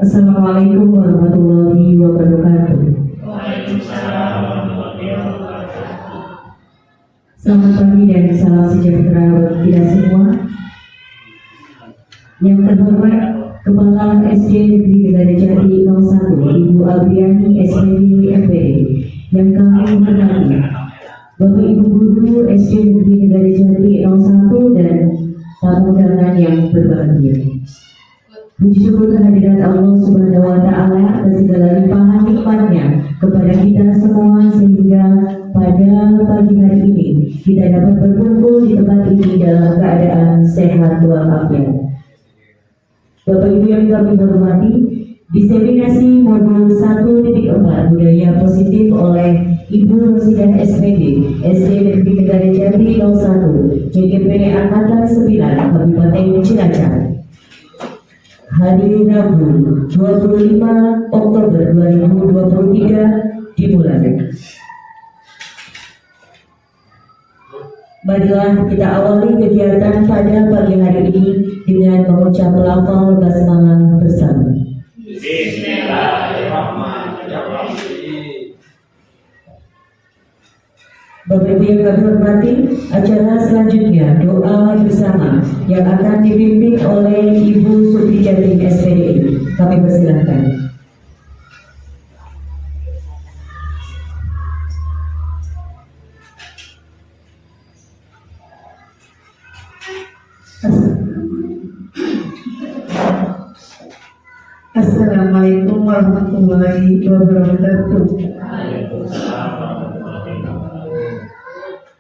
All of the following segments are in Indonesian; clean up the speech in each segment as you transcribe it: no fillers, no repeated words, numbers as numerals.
Assalamualaikum warahmatullahi wabarakatuh. Waalaikumsalam warahmatullahi wabarakatuh. Selamat pagi dan salam sejahtera bagi kita semua. Yang terhormat Kepala SD Negeri Medan Jati 01 Ibu Abriani SPD MPD, yang kami hormati Bapak Ibu Guru SD Negeri Medan Jati 01 dan tamu undangan yang berbahagia. Puji syukur kehadirat Allah Subhanahu wa Ta'ala atas segala limpahan nikmatnya kepada kita semua, sehingga pada pagi hari ini kita dapat berkumpul di tempat ini dalam keadaan sehat walafiat. Bapak Ibu yang kami hormati, diseminasi modul 1.4 budaya positif oleh Ibu Rosidah SPD SD Negeri Medan Jati 01 JGP Angkatan 9 Kabupaten Cilacap, hari Rabu 25 Oktober 2023 dimulai. Marilah kita awali kegiatan pada pagi hari ini dengan mengucap lafal basmalah bersama. Bismillahirrahmanirrahim. Bapak Ibu yang kami hormati, acara selanjutnya doa bersama yang akan dipimpin oleh Ibu Suti Jatim SPD. Kami persilahkan. Assalamualaikum warahmatullahi wabarakatuh. Waalaikumsalam warahmatullahi wabarakatuh.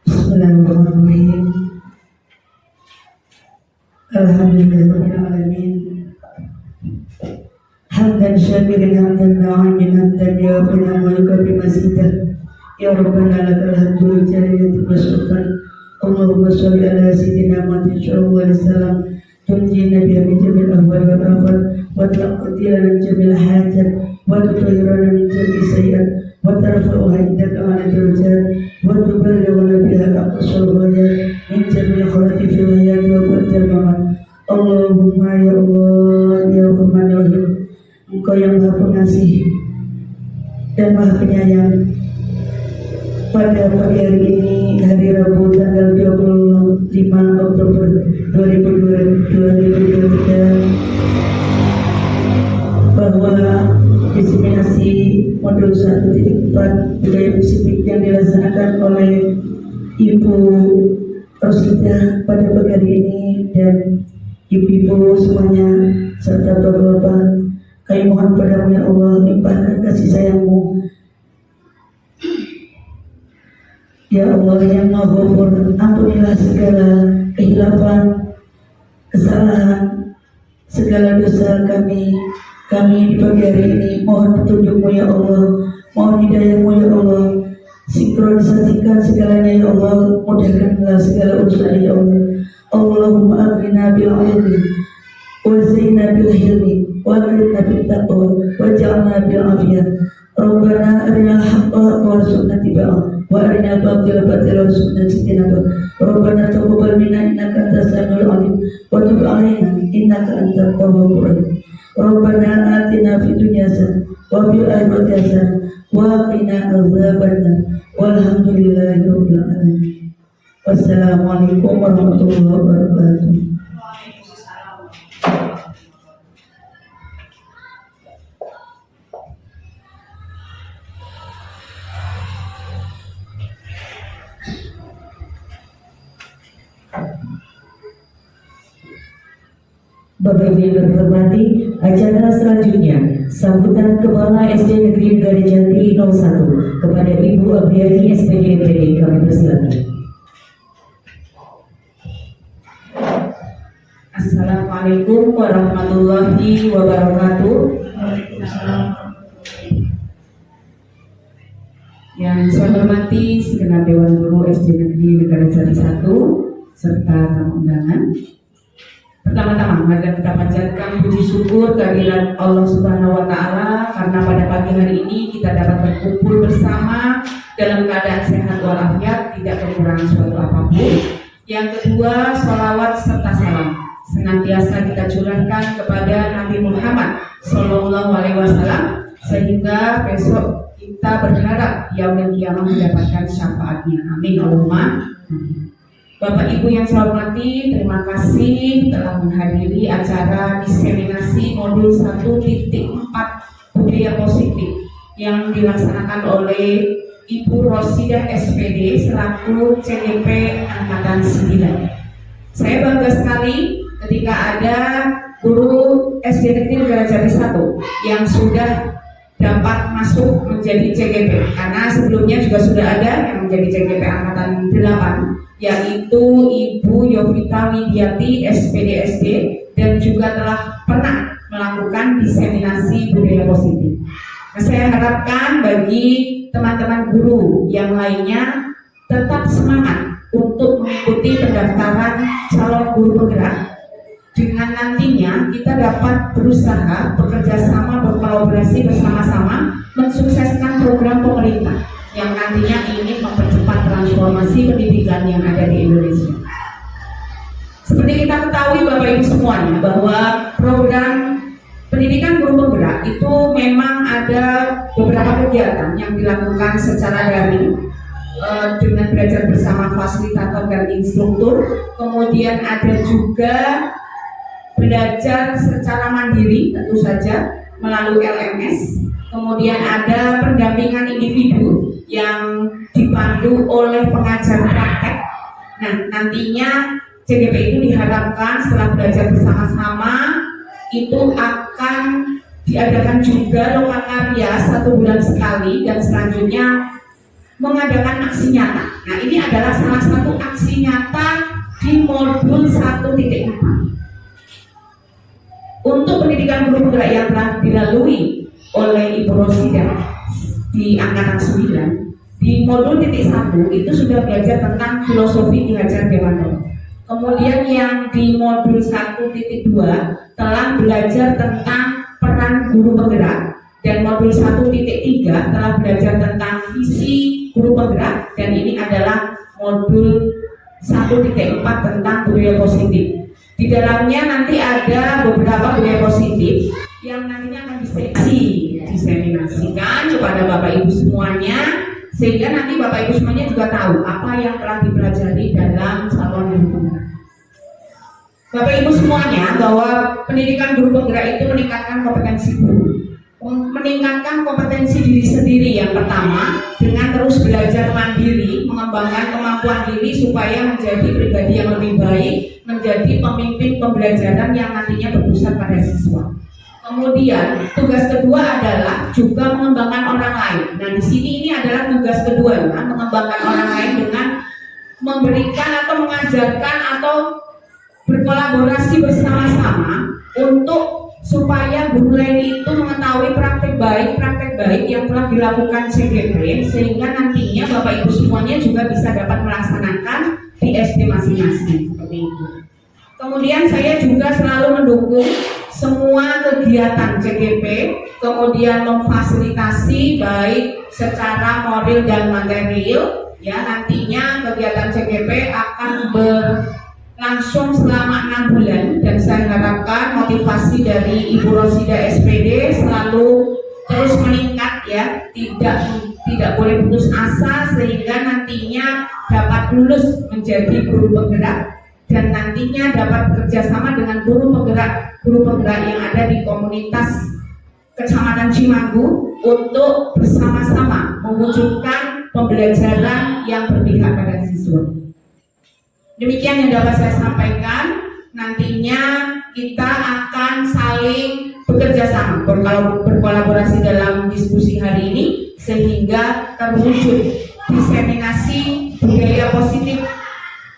Bismillahirrahmanirrahim. Alhamdulillahirrahmanirrahim. Hamdan syakirin hamdan na'imin hamdan yafina mulka bimasidah. Ya Rabbana lakal hamdu jariyatu masyukan. Allahumma sholli ala sayyidina Muhammad sallallahu alaihi wasallam. Tunjina biha min jamil ahwal wal afat, wa taqdira min jamil hajat, wa tutahhirana min jamil sayyi'at, wa tarfa'uha indaka ala darajat, wa tuballighuna biha aqsal ghayat min jamil khairati fil hayat wa qaddar mamat. Allahumma ya Allah ya Rahman ya Rahim, Engkau yang Maha Pengasih dan Maha Penyayang. Pada pagi hari ini, hari Rabu tanggal 25 Oktober 2023, bahwa diseminasi modul 1.4 budaya positif yang dilaksanakan oleh Ibu Rosidah pada pagi hari ini dan ibu-ibu semuanya serta bapak-bapak, kami mohon padamu ya Allah, limpahkan kasih sayang-Mu. Ya Allah yang Maha Ghafur, ampunilah segala kehilafan, kesalahan, segala dosa kami di pagi hari ini. Mohon petunjuk-Mu ya Allah, mohon hidayah-Mu ya Allah, sinkronisasikan segalanya ya Allah, mudahkanlah segala urusan ya Allah. Allahumma agrina bil ilmi wa zaina bil hilmi wa agrina bil taqwa wa ja'alna bil afiyah. Rabbana arinal haqqa warzuqna tiba'ah wa arinal batila batila warzuqna ijtinabah. Rabbana taqabbal minna innaka antas samiul alim wa tub 'alaina innaka antat tawwabur rahim. Rabbana atina fid dunya hasanah wa fil akhirati hasanah wa qina adzabannar. Walhamdulillahi rabbil alamin. Wassalamualaikum warahmatullahi wabarakatuh. Bapak Ibu yang kami hormati, acara selanjutnya sambutan Kepala SD Negeri Medan Jati 01 kepada Ibu Abriani SPD MPD. Kami persilakan. Assalamualaikum warahmatullahi wabarakatuh. Waalaikumsalam. Yang saya hormati segenap Dewan Guru SD Negeri Medan Jati 1 serta tamu undangan. Pertama-tama, mari kita panjatkan puji syukur kehadirat Allah Subhanahu wa Ta'ala karena pada pagi hari ini kita dapat berkumpul bersama dalam keadaan sehat walafiat, tidak kekurangan suatu apapun. Yang kedua, sholawat serta salam senantiasa kita curahkan kepada Nabi Muhammad Shallallahu Alaihi Wasallam, sehingga besok kita berharap yaumul qiyamah mendapatkan syafaatnya. Amin Allahumma. Bapak Ibu yang saya hormati, terima kasih telah menghadiri acara diseminasi modul 1.4 budaya positif yang dilaksanakan oleh Ibu Rosidah SPD selaku CGP Angkatan 9. Saya bangga sekali ketika ada guru SD Negeri Negara Jati 1 yang sudah dapat masuk menjadi CGP, karena sebelumnya juga sudah ada yang menjadi CGP Angkatan 8, yaitu Ibu Yovita Widiati SPD dan juga telah pernah melakukan diseminasi budaya positif. Nah, saya harapkan bagi teman-teman guru yang lainnya tetap semangat untuk mengikuti pendaftaran calon guru penggerak, dengan nantinya kita dapat berusaha bekerja sama, berkolaborasi bersama-sama mensukseskan program pemerintah yang nantinya ingin mempercepat transformasi pendidikan yang ada di Indonesia. Seperti kita ketahui Bapak Ibu semuanya bahwa program pendidikan guru penggerak itu memang ada beberapa kegiatan yang dilakukan secara daring dengan belajar bersama fasilitator dan instruktur. Kemudian ada juga belajar secara mandiri tentu saja melalui LMS. Kemudian ada pendampingan individu yang dipandu oleh pengajar praktek. Nah, nantinya CGP itu diharapkan setelah belajar bersama-sama itu akan diadakan juga lokal karya 1 bulan sekali, dan selanjutnya mengadakan aksi nyata. Nah, ini adalah salah satu aksi nyata di modul 1.4 untuk pendidikan guru penggerak yang telah dilalui oleh Ibu Rosidah di Angkatan 9. Di modul 1 itu sudah belajar tentang filosofi Ki Hajar Dewantara. Kemudian yang di modul 1.2 telah belajar tentang peran guru penggerak, dan modul 1.3 telah belajar tentang visi guru penggerak, dan ini adalah modul 1.4 tentang budaya positif. Di dalamnya nanti ada beberapa budaya positif yang nantinya akan diseminasikan kepada Bapak Ibu semuanya, sehingga nanti Bapak Ibu semuanya juga tahu apa yang telah dipelajari dalam calon guru penggerak. Bapak Ibu semuanya, bahwa pendidikan guru penggerak itu meningkatkan kompetensi guru, meningkatkan kompetensi diri sendiri yang pertama dengan terus belajar mandiri, mengembangkan kemampuan diri supaya menjadi pribadi yang lebih baik, menjadi pemimpin pembelajaran yang nantinya berpusat pada siswa. Kemudian tugas kedua adalah juga mengembangkan orang lain. Nah, di sini ini adalah tugas kedua, ya, mengembangkan orang lain dengan memberikan atau mengajarkan atau berkolaborasi bersama-sama untuk supaya guru lain itu mengetahui praktek baik yang telah dilakukan CGP, sehingga nantinya Bapak Ibu semuanya juga bisa dapat melaksanakan di SD masing-masing seperti itu. Kemudian saya juga selalu mendukung semua kegiatan CGP, kemudian memfasilitasi baik secara moral dan material. Ya, nantinya kegiatan CGP akan berlangsung selama 6 bulan, dan saya harapkan motivasi dari Ibu Rosidah SPD selalu terus meningkat, ya, tidak boleh putus asa, sehingga nantinya dapat lulus menjadi guru penggerak, dan nantinya dapat bekerjasama dengan guru penggerak yang ada di komunitas Kecamatan Cimanggu untuk bersama-sama mewujudkan pembelajaran yang berpihak pada siswa. Demikian yang dapat saya sampaikan. Nantinya kita akan saling bekerja sama, berkolaborasi dalam diskusi hari ini, sehingga terwujud diseminasi budaya positif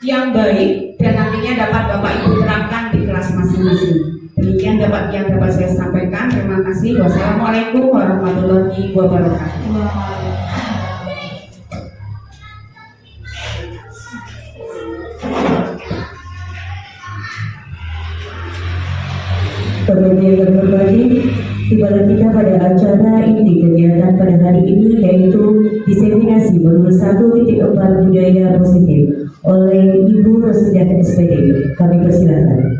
yang baik, dan nantinya dapat Bapak Ibu terapkan di kelas masing-masing. Demikian yang dapat saya sampaikan. Terima kasih. Wassalamualaikum warahmatullahi wabarakatuh. Bapak yang berbagi, tibalah kita pada acara inti kegiatan pada hari ini, yaitu diseminasi modul 1.4 budaya positif oleh Ibu Rosidah SPD. Kami persilakan.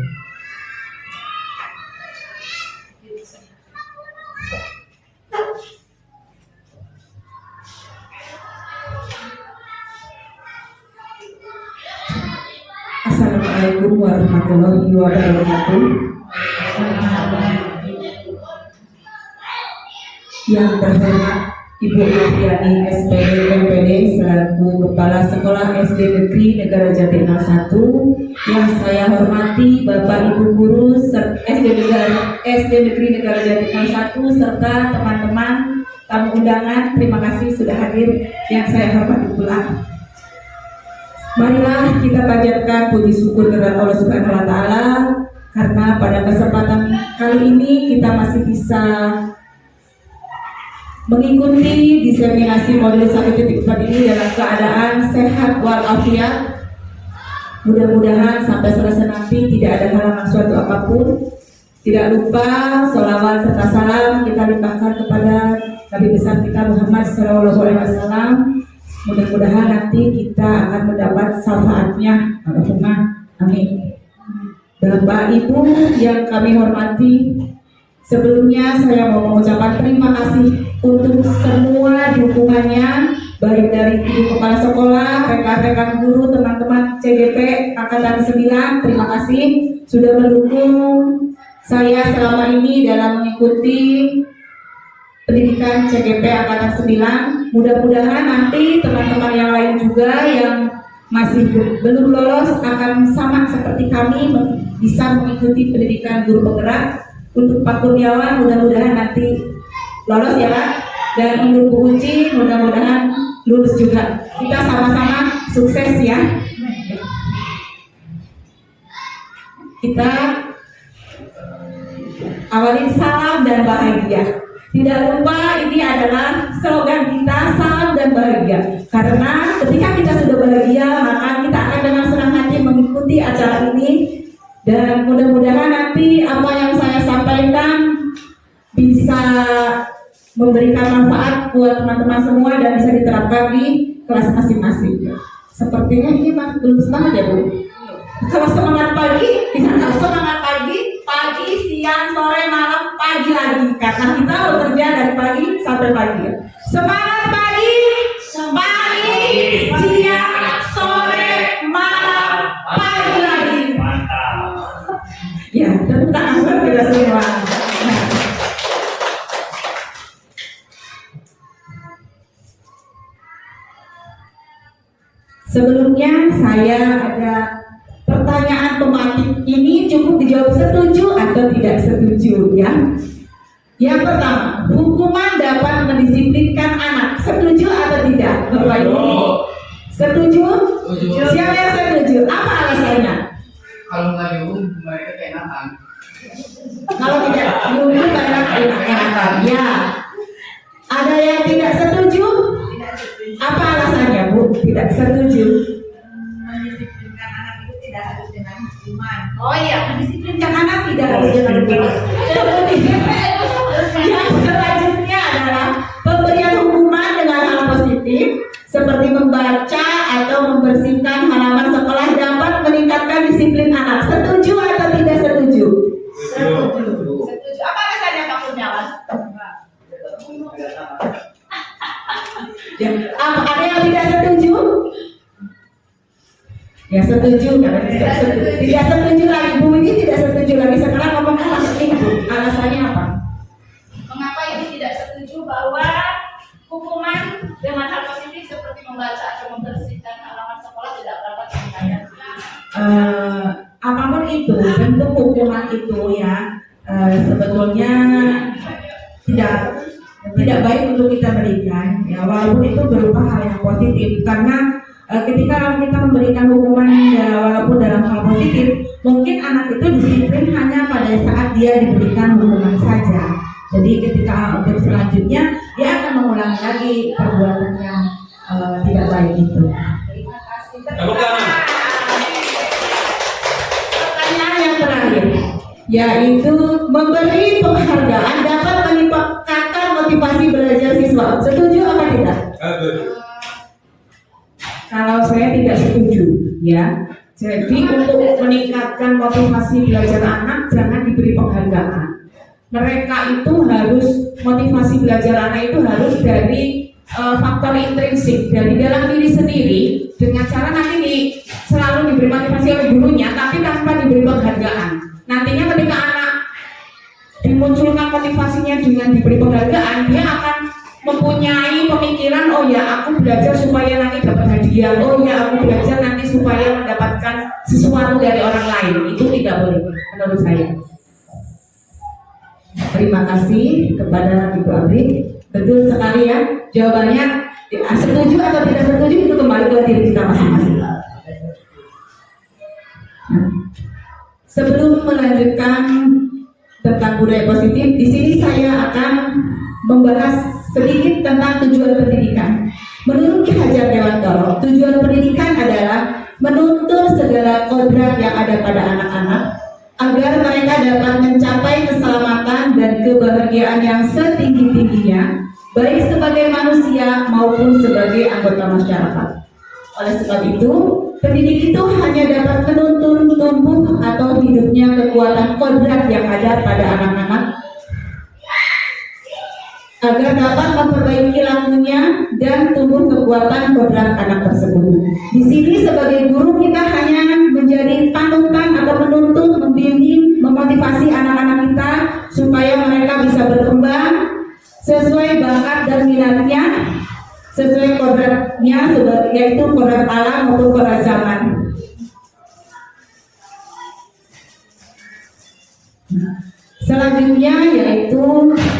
Assalamualaikum warahmatullahi wabarakatuh. Yang terhormat Ibu Apriani SPD MPD selaku Kepala Sekolah SD Negeri Negara Jati 01, yang saya hormati Bapak Ibu Guru SD Negeri Negara Jati 01 serta teman-teman tamu undangan, terima kasih sudah hadir yang saya hormati pula. Marilah kita panjatkan puji syukur kepada Allah Subhanahu wa Ta'ala, karena pada kesempatan kali ini kita masih bisa mengikuti diseminasi modul 1.4 ini dalam keadaan sehat walafiat. Mudah-mudahan sampai selesai nanti tidak ada halangan suatu apapun. Tidak lupa sholawat serta salam kita limpahkan kepada Nabi besar kita Muhammad SAW. Mudah-mudahan nanti kita akan mendapat syafaatnya. Allahumma amin. Bapak Ibu yang kami hormati, sebelumnya saya mau mengucapkan terima kasih untuk semua dukungannya, baik dari Ibu Kepala Sekolah, rekan-rekan guru, teman-teman CGP Angkatan 9. Terima kasih sudah mendukung saya selama ini dalam mengikuti pendidikan CGP Angkatan 9. Mudah-mudahan nanti teman-teman yang lain juga yang masih belum lolos akan sama seperti kami bisa mengikuti pendidikan guru penggerak. Untuk Pak Kurniawan mudah-mudahan nanti lolos ya Pak, dan untuk Bu Uci mudah-mudahan lulus juga. Kita sama-sama sukses ya. Kita awali salam dan bahagia. Tidak lupa ini adalah slogan kita, salam dan bahagia. Karena ketika kita sudah bahagia, maka kita akan dengan senang hati mengikuti acara ini. Dan mudah-mudahan nanti apa yang saya sampaikan bisa memberikan manfaat buat teman-teman semua dan bisa diterapkan di kelas masing-masing. Sepertinya ini belum semangat ya Bu? Kalau semangat pagi, bisa semangat pagi, siang, sore, malam, pagi lagi. Karena kita bekerja dari pagi sampai pagi. Semangat pagi, siang, sore, malam, pagi lagi. Mantap. Ya, tepuk tangan buat kita semua. Nah. Sebelumnya saya ada pertanyaan pematik, ini cukup dijawab setuju atau tidak setuju ya. Yang pertama, hukuman dapat mendisiplinkan anak. Setuju atau tidak Bapak Ibu? Setuju? Siapa yang setuju? Apa alasannya? Kalau nggak dihukum mereka keenakan. Kalau tidak dihukum mereka keenakan. Ya. Ada yang tidak setuju? Apa alasannya Bu? Tidak setuju. Mendisiplinkan anak itu tidak harus dengan hukuman. Oh iya, mendisiplinkan anak tidak harus dengan hukuman. Yang selanjutnya adalah pemberian hukuman dengan hal positif seperti membaca atau membersihkan halaman sekolah dapat meningkatkan disiplin anak. Setuju atau tidak setuju? Setuju. Apa alasannya Pak Kurniawan? Ya, ada yang tidak setuju? Ya setuju, karena tidak setuju lagi. Bu ini tidak setuju lagi. Sekarang ngomong apa? Alasannya apa? Mengapa ini tidak setuju bahwa hukuman dengan hal positif seperti membaca atau membersihkan halaman sekolah tidak dapat meningkatkan? Apapun itu bentuk hukuman itu ya sebetulnya tidak baik untuk kita berikan ya, walaupun itu berupa hal yang positif, karena ketika kita memberikan hukuman ya, walaupun dalam hal positif, mungkin anak itu disiplin hanya pada saat dia diberikan hukuman saja. Jadi ketika untuk selanjutnya dia akan mengulangi lagi perbuatan yang tidak baik itu. Terima kasih. Tepuk tangan. Pertanyaan yang terakhir, yaitu memberi penghargaan dapat meningkatkan motivasi belajar siswa. Setuju apa tidak? Kalau saya tidak setuju, ya. Jadi untuk meningkatkan motivasi belajar anak jangan diberi penghargaan. Mereka itu harus, motivasi belajar anak itu harus dari faktor intrinsik dari dalam diri sendiri, dengan cara nanti selalu diberi motivasi oleh gurunya, tapi tanpa diberi penghargaan. Nantinya ketika anak dimunculkan motivasinya dengan diberi penghargaan, dia akan mempunyai pemikiran, oh ya aku belajar supaya nanti dapat hadiah, oh ya aku belajar nanti supaya mendapatkan sesuatu dari orang lain. Itu tidak boleh menurut saya. Terima kasih kepada Ibu Abri. Betul sekali ya, jawabannya setuju atau tidak setuju itu kembali ke diri kita masing-masing. Sebelum melanjutkan tentang budaya positif, di sini saya akan membahas sedikit tentang tujuan pendidikan. Menurut Ki Hajar Dewantoro, tujuan pendidikan adalah menuntun segala kodrat yang ada pada anak-anak agar mereka dapat mencapai keselamatan dan kebahagiaan yang setinggi-tingginya, baik sebagai manusia maupun sebagai anggota masyarakat. Oleh sebab itu, pendidik itu hanya dapat menuntun tumbuh atau hidupnya kekuatan kodrat yang ada pada anak-anak agar dapat memperbaiki lakunya dan tumbuh kekuatan kodrat anak tersebut. Di sini sebagai guru kita hanya menjadi panutan atau menuntun, membimbing, memotivasi anak-anak kita supaya mereka bisa berkembang sesuai bakat dan minatnya, sesuai kodratnya, yaitu kodrat alam maupun kodrat zaman. Selanjutnya yaitu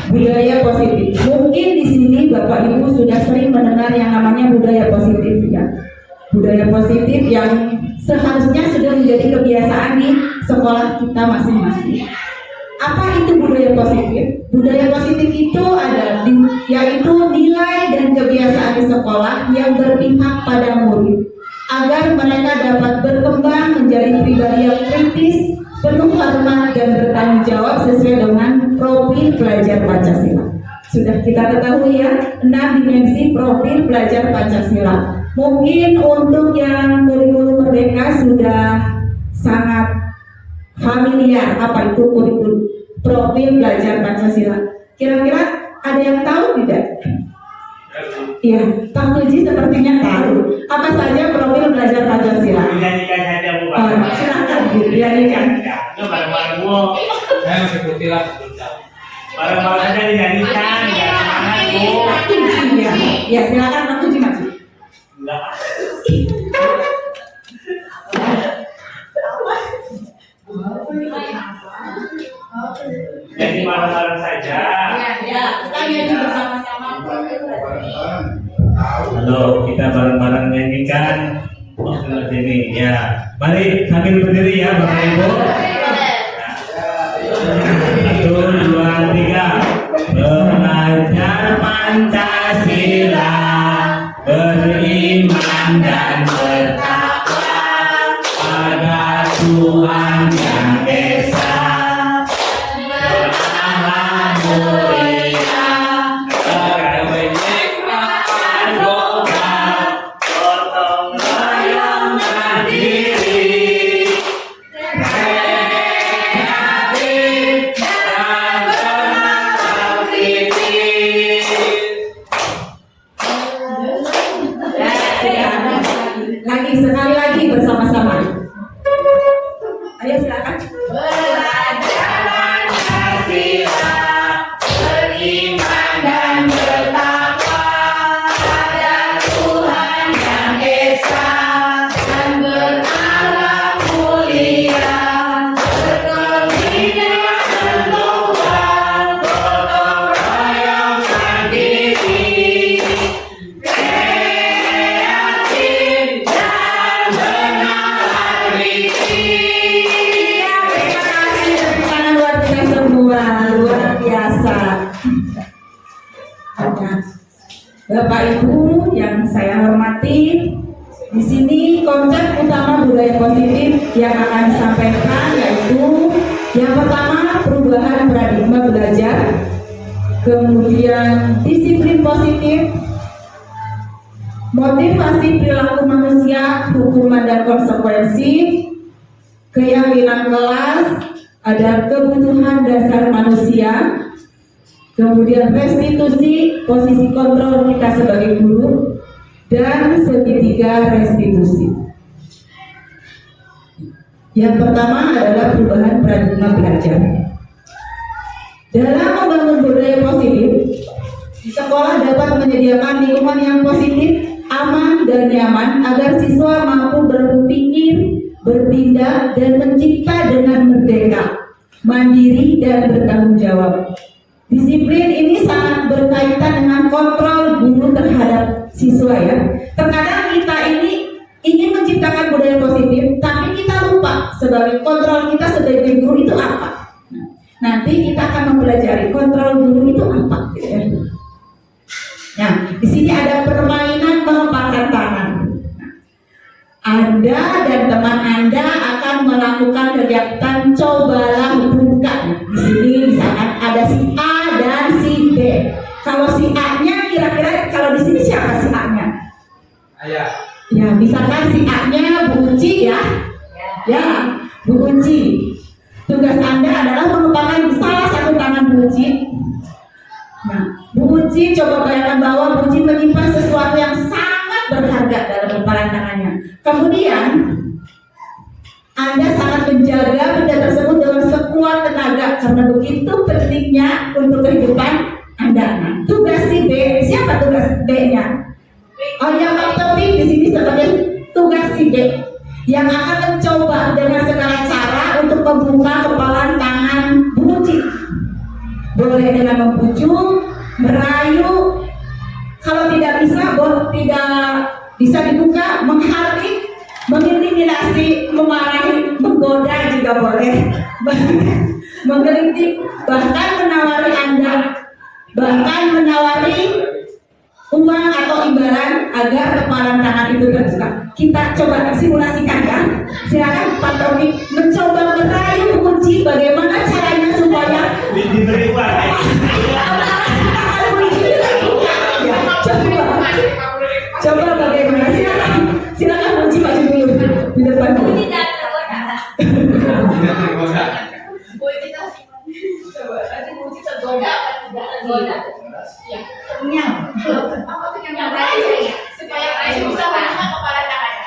budaya positif. Mungkin di sini Bapak Ibu sudah sering mendengar yang namanya budaya positif ya. Budaya positif yang seharusnya sudah menjadi kebiasaan di sekolah kita masing-masing. Apa itu budaya positif? Budaya positif itu adalah yaitu nilai dan kebiasaan di sekolah yang berpihak pada murid agar mereka dapat berkembang menjadi pribadi yang kritis, penuh hormat dan bertanggung jawab sesuai dengan profil pelajar Pancasila. Sudah kita ketahui ya, 6 dimensi profil pelajar Pancasila. Mungkin untuk yang kurikulum merdeka sudah sangat familiar apa itu kurikulum profil pelajar Pancasila. Kira-kira ada yang tahu tidak? Iya, Pak Puji sepertinya tahu. Apa saja profil pelajar Pancasila? Dinyanyikan saja Bu. Silakan Bu, dinyanyikan. Itu bareng-bareng Bu. Saya masih putih lah. Bareng-bareng saja dinyanyikan. Jangan semangat Bu. Pak Puji ya. Ya, silakan Pak Puji maju. Enggak. Jadi bareng-bareng saja. Ya, kita nyanyi bersama-sama. Halo, kita bareng-bareng nyanyikan. Maksudnya ini ya. Mari sambil berdiri ya Bapak Ibu. 1, 2, 3. Belajar Pancasila, beriman dan bertakwa pada Tuhan yang Esa. Beragama mulia, berkenikmatan global, gotong royong mandiri, kreatif dan bernama kritis. Lagi sekali lagi bersama-sama. Ayo silakan. Belajar Pancasila, beriman dan bertakwa pada Tuhan yang Esa dan berakhlak mulia, berkenindakan global, gotong royong mandiri, kreatif dan bernalar kritis. Terima kasih tepuk tangan luar biasa semua, luar biasa. Bapak Ibu yang saya hormati, di sini konsep utama budaya positif yang akan disampaikan yaitu yang pertama perubahan paradigma belajar, kemudian disiplin positif, motivasi perilaku manusia, hukuman dan konsekuensi, keyakinan kelas, ada kebutuhan dasar manusia, kemudian restitusi, posisi kontrol kita sebagai guru, dan segitiga restitusi. Yang pertama adalah perubahan paradigma belajar. Dalam membangun budaya positif, sekolah dapat menyediakan lingkungan yang positif, aman, dan nyaman agar siswa mampu berpikir, bertindak, dan mencipta dengan merdeka, mandiri, dan bertanggung jawab. Disiplin ini sangat berkaitan dengan kontrol guru terhadap siswa ya. Terkadang kita ini ingin menciptakan budaya positif, tapi kita lupa sebagai kontrol kita sebagai guru itu apa. Nanti kita akan mempelajari kontrol guru itu apa. Gitu ya. Nah, di sini ada permainan mengepakkan tangan. Anda dan teman Anda akan melakukan kegiatan cobalah buka. Di sini misalkan ada si A dan si B. Kalau si A-nya kira-kira kalau di sini siapa si A-nya? Ayah. Ya, misalkan si A-nya Bu Uci ya. Ya, Bu Uci. Tugas Anda adalah mengepakkan salah satu tangan Bu Uci. Nah, Bu Uci coba bayangkan bahwa Bu Uci menyimpan sesuatu yang sangat berharga dalam kepalan tangannya. Kemudian Anda sangat menjaga benda tersebut dengan sekuat tenaga karena begitu pentingnya untuk kehidupan Anda. Nah, tugas si B, siapa tugas B-nya? Oh ya, Pak Topik di sini sebagai tugas si B yang akan mencoba dengan segala cara untuk membuka kepalan tangan Bu Uci. Boleh dengan membujuk, merayu. Kalau tidak bisa dibuka, menghardik, mengintimidasi, memarahi, menggoda juga boleh. Menggelitik, bahkan menawari Anda, bahkan menawari uang atau imbalan agar kepalan tangan itu terbuka. Kita coba simulasikan ya. Silakan Pak Taufik mencoba merayu Bu Uci bagaimana caranya supaya diberi uang. Coba bagaimana? Silakan Bu Uci maju dulu di depan. Tidak tergoda. Coba nanti Bu Uci tergoda apa tidak tergoda? Ya. Kenyang. Apa tuh yang merayu supaya merayu bisa menahan kepala tangannya.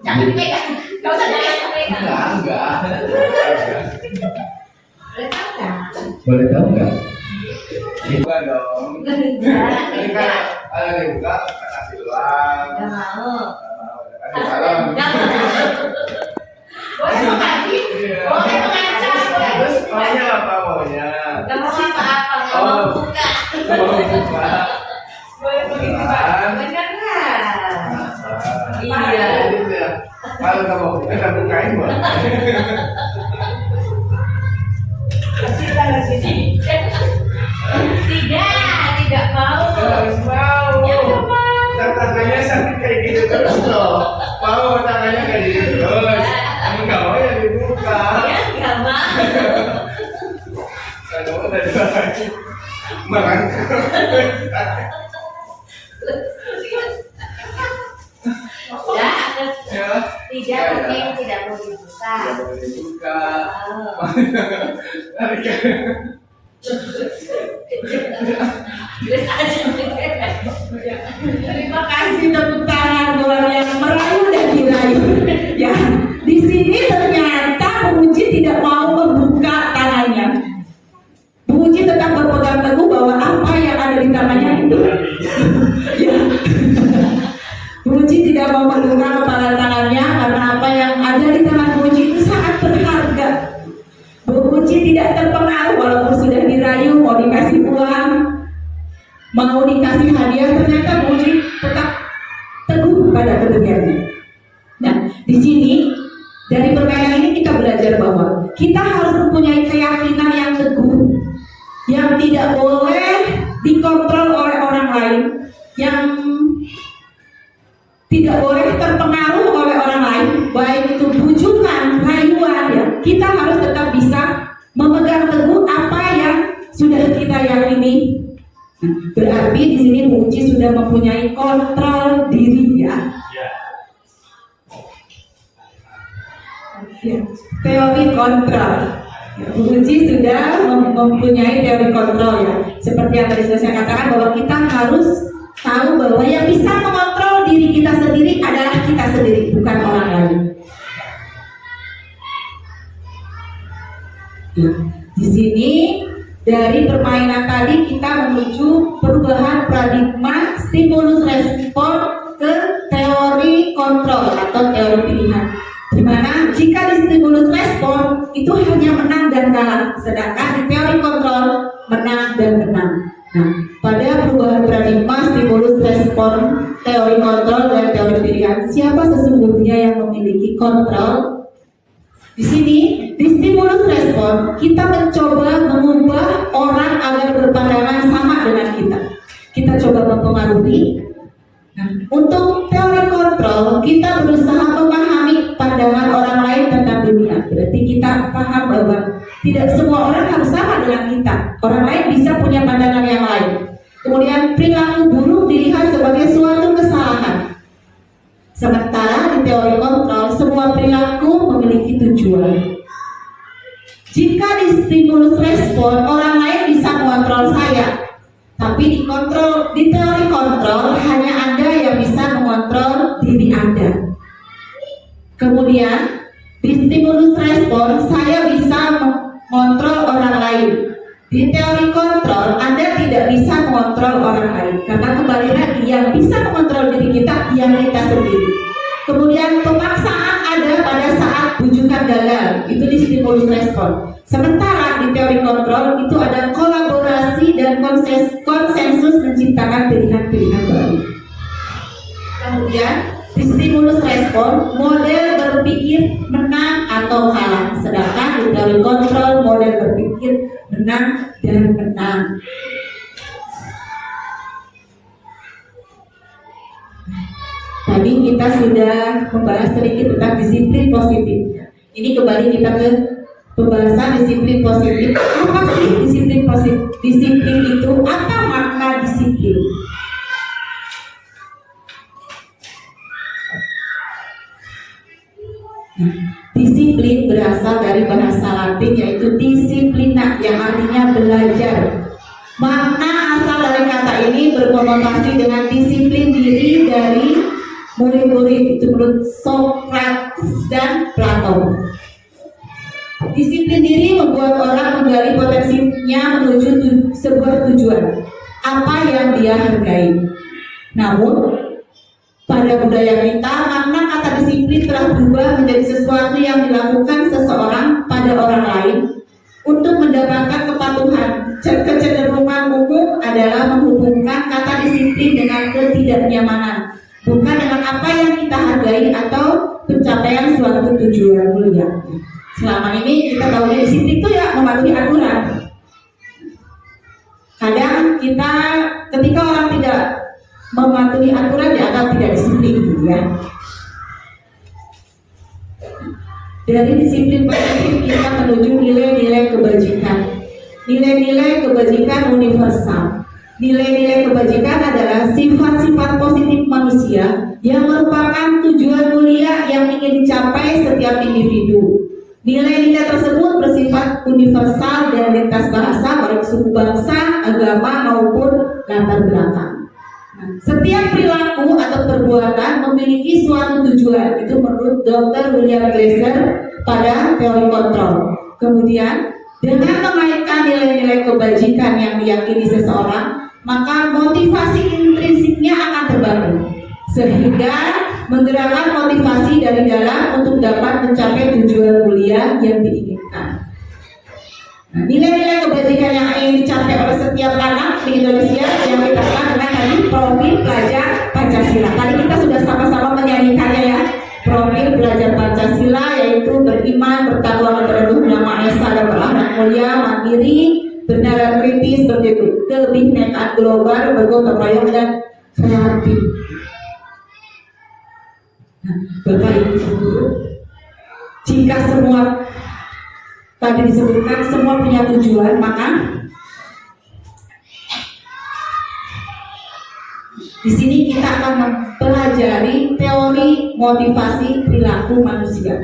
Jangan dipegang. Gak usah dipegang. Enggak. Boleh tahu nggak? Buka dong. Ini kan ada dibuka, kasih uang. Gak mau. Kasih salam. Gak mau. Boleh mengaji, boleh mengancam, boleh Terus maunya apa maunya? gak mau apa-apa, gak mau buka. Mau buka. Boleh begitu Pak. Bener nggak? Iya. Kalau kamu buka, bukain buat. Tidak mau. Harus mau. Ya nggak mau. Tangannya sakit kayak gitu terus loh. Mau tangannya kayak gitu terus. Kamu nggak mau ya dibuka. Ya nggak mau. Kalau udah lagi merangkak. Ya, tidak mungkin tidak mau dibuka. Tidak boleh dibuka. Terima kasih tepuk tangan buat yang merayu dan dirayu. Ya, di sini ternyata Bu Uci tidak mau membuka tangannya. Bu Uci tetap berpegang teguh bahwa apa yang ada di tangannya itu. Ya. Bu Uci tidak mau membuka kepala tangannya karena apa yang ada di tangan Bu Uci itu sangat berharga. Bu Uci tidak terpengaruh walaupun sudah dirayu, mau dikasih uang, mau dikasih hadiah, ternyata Bu Uci tetap teguh pada keteguhannya. Nah, di sini dari permainan ini kita belajar bahwa kita harus mempunyai keyakinan yang teguh, yang tidak boleh dikontrol oleh orang lain, yang tidak boleh terpengaruh oleh orang lain, baik itu bujukan, rayuan ya. Kita harus tetap bisa memegang teguh apa yang sudah kita yakini. Nah, berarti di sini Bu Uci sudah mempunyai kontrol diri ya. Ya, teori kontrol. Ya, Bu Uci sudah mempunyai teori kontrol ya. Seperti yang tadi sudah saya katakan bahwa kita harus tahu bahwa yang bisa mengontrol diri kita sendiri adalah kita sendiri, bukan orang lain. Ya, di sini dari permainan tadi kita menuju perubahan paradigma stimulus respon ke teori kontrol atau teori pilihan. Di mana jika di stimulus respon itu hanya menang dan kalah, sedangkan di teori kontrol menang dan menang. Nah, pada perubahan paradigma stimulus respon, teori kontrol dan teori pilihan, siapa sesungguhnya yang memiliki kontrol? Di sini, di stimulus respon, kita mencoba mengubah orang agar berpandangan sama dengan kita. Kita coba mempengaruhi. Nah, untuk teori kontrol, kita berusaha memahami pandangan orang lain tentang dunia. Berarti kita paham bahwa tidak semua orang harus sama dengan kita. Orang lain bisa punya pandangan yang lain. Kemudian perilaku buruk dilihat sebagai suatu kesalahan. Sementara di teori kontrol, semua perilaku memiliki tujuan. Jika di stimulus respon, orang lain bisa mengontrol saya, tapi di teori kontrol hanya Anda yang bisa mengontrol diri Anda. Kemudian di stimulus respon, saya bisa mengontrol orang lain. Di teori kontrol, Anda tidak bisa mengontrol orang lain, karena kembali lagi yang bisa mengontrol diri kita, yang kita sendiri. Kemudian pemaksaan ada pada saat bujukan gagal, itu di stimulus respon. Sementara di teori kontrol itu ada kolaborasi dan konsensus menciptakan pilihan-pilihan baru. Kemudian di stimulus respon, model berpikir menang atau kalah, sedangkan di teori kontrol model berpikir menang dan menang. Tadi kita sudah membahas sedikit tentang disiplin positif. Ini kembali kita ke pembahasan disiplin positif. Apa sih disiplin positif? Disiplin itu apa makna disiplin? Disiplin berasal dari bahasa Latin yaitu disiplina yang artinya belajar. Makna asal dari kata ini berkonotasi dengan disiplin diri dari murid-murid itu menurut Socrates dan Plato. Disiplin diri membuat orang menggali potensinya menuju sebuah tujuan, apa yang dia hargai. Namun pada budaya kita, makna kata disiplin telah berubah menjadi sesuatu yang dilakukan seseorang pada orang lain untuk mendapatkan kepatuhan. Kecenderungan umum adalah menghubungkan kata disiplin dengan ketidaknyamanan, bukan dengan apa yang kita hargai atau pencapaian suatu tujuan mulia. Selama ini kita tahunya disiplin itu ya mematuhi aturan. Kadang kita ketika orang tidak mematuhi aturan dianggap tidak disiplin, gitu ya. Dari disiplin positif kita menuju nilai-nilai kebajikan. Nilai-nilai kebajikan universal. Nilai-nilai kebajikan adalah sifat-sifat positif manusia yang merupakan tujuan mulia yang ingin dicapai setiap individu. Nilai-nilai tersebut bersifat universal dan lintas bahasa, baik suku bangsa, agama maupun latar belakang. Setiap perilaku atau perbuatan memiliki suatu tujuan, itu menurut Dr. William Glasser pada teori kontrol. Kemudian dengan mengaitkan nilai-nilai kebajikan yang diyakini seseorang, maka motivasi intrinsiknya akan terbangun, sehingga menggerakkan motivasi dari dalam untuk dapat mencapai tujuan mulia yang diinginkan. Nah, nilai-nilai kebajikan yang ingin dicapai oleh setiap anak di Indonesia yang kita kenal dengan tadi profil pelajar Pancasila. Tadi kita sudah sama-sama menyanyikannya ya. Profil belajar Pancasila yaitu beriman, bertakwa kepada Tuhan Yang Maha Esa dan berakhlak mulia, mandiri, benar dan kritis, kebinekaan global, bergotong royong dan kreatif. Nah, Bapak Ibu, jika semua tadi disebutkan semua punya tujuan, maka di sini kita akan mempelajari teori motivasi perilaku manusia.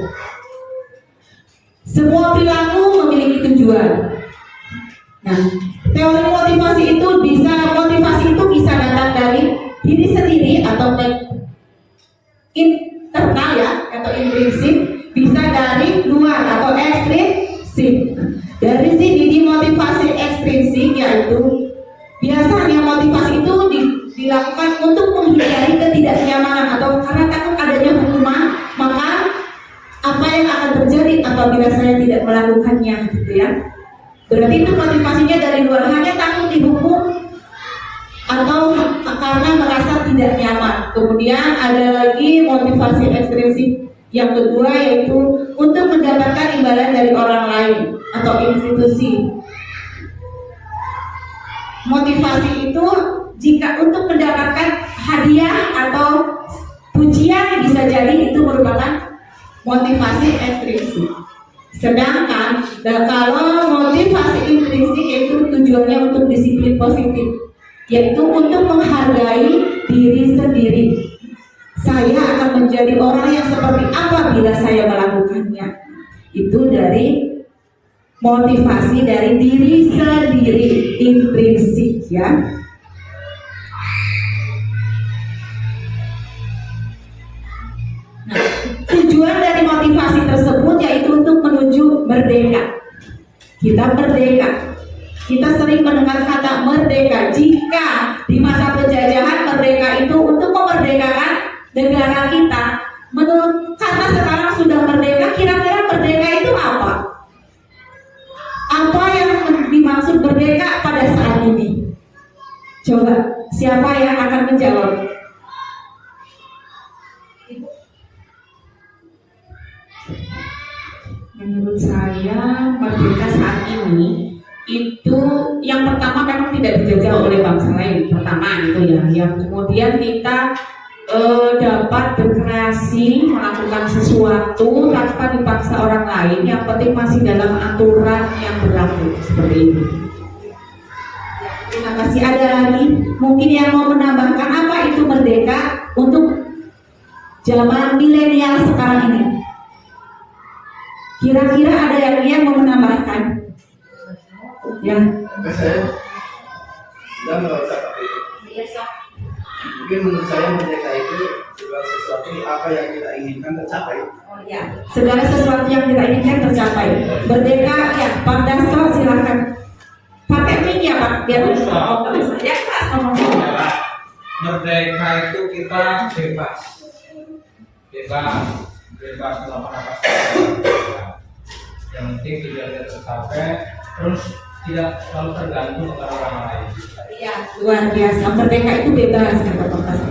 Semua perilaku memiliki tujuan. Nah, teori motivasi itu bisa datang dari diri sendiri atau internal ya, atau intrinsik, bisa dari luar atau ekstrinsik. Sip. Dari sini di motivasi ekstrinsik yaitu biasanya motivasi itu dilakukan untuk menghindari ketidaknyamanan atau karena takut adanya hukuman, maka apa yang akan terjadi apabila saya tidak melakukannya, gitu ya. Berarti itu motivasinya dari luar, hanya takut dihukum atau karena merasa tidak nyaman. Kemudian ada lagi motivasi ekstrinsik yang kedua yaitu untuk mendapatkan imbalan dari orang lain atau institusi. Motivasi itu jika untuk mendapatkan hadiah atau pujian bisa jadi itu merupakan motivasi ekstrinsik. Sedangkan kalau motivasi intrinsik itu tujuannya untuk disiplin positif, yaitu untuk menghargai diri sendiri. Saya akan menjadi orang yang seperti apa bila saya melakukannya. Itu dari motivasi dari diri sendiri, intrinsik ya. Nah, tujuan dari motivasi tersebut yaitu untuk menuju merdeka. Kita merdeka. Kita sering mendengar kata merdeka. Jika di masa penjajahan merdeka itu untuk memerdekakan negara kita. Menurut karena sekarang sudah merdeka, kira-kira merdeka itu apa? Apa yang dimaksud merdeka pada saat ini? Coba, siapa yang akan menjawab? Menurut saya, merdeka saat ini itu yang pertama memang tidak dijajah oleh bangsa lain. Pertama itu ya. Yang kemudian kita dapat berkreasi, melakukan sesuatu tanpa dipaksa orang lain. Yang penting masih dalam aturan yang berlaku seperti ini. Terima kasih. Ada lagi mungkin yang mau menambahkan apa itu merdeka untuk zaman milenial sekarang ini? Kira-kira ada yang mau menambahkan? Ya. Saya dan nggak usah pakai itu. Mungkin menurut saya merdeka itu segala sesuatu apa yang kita inginkan tercapai. Oh ya, segala sesuatu yang kita inginkan tercapai. Merdeka ya, Pak Dasto silakan. Pakai mic ya Pak, biar ya Pak ngomong. Merdeka itu kita bebas melakukan apa saja. Yang penting tidak tercapai, terus tidak selalu tergantung kepada orang lain. Iya, luar biasa. Merdeka itu bebas kata Pak Dasto.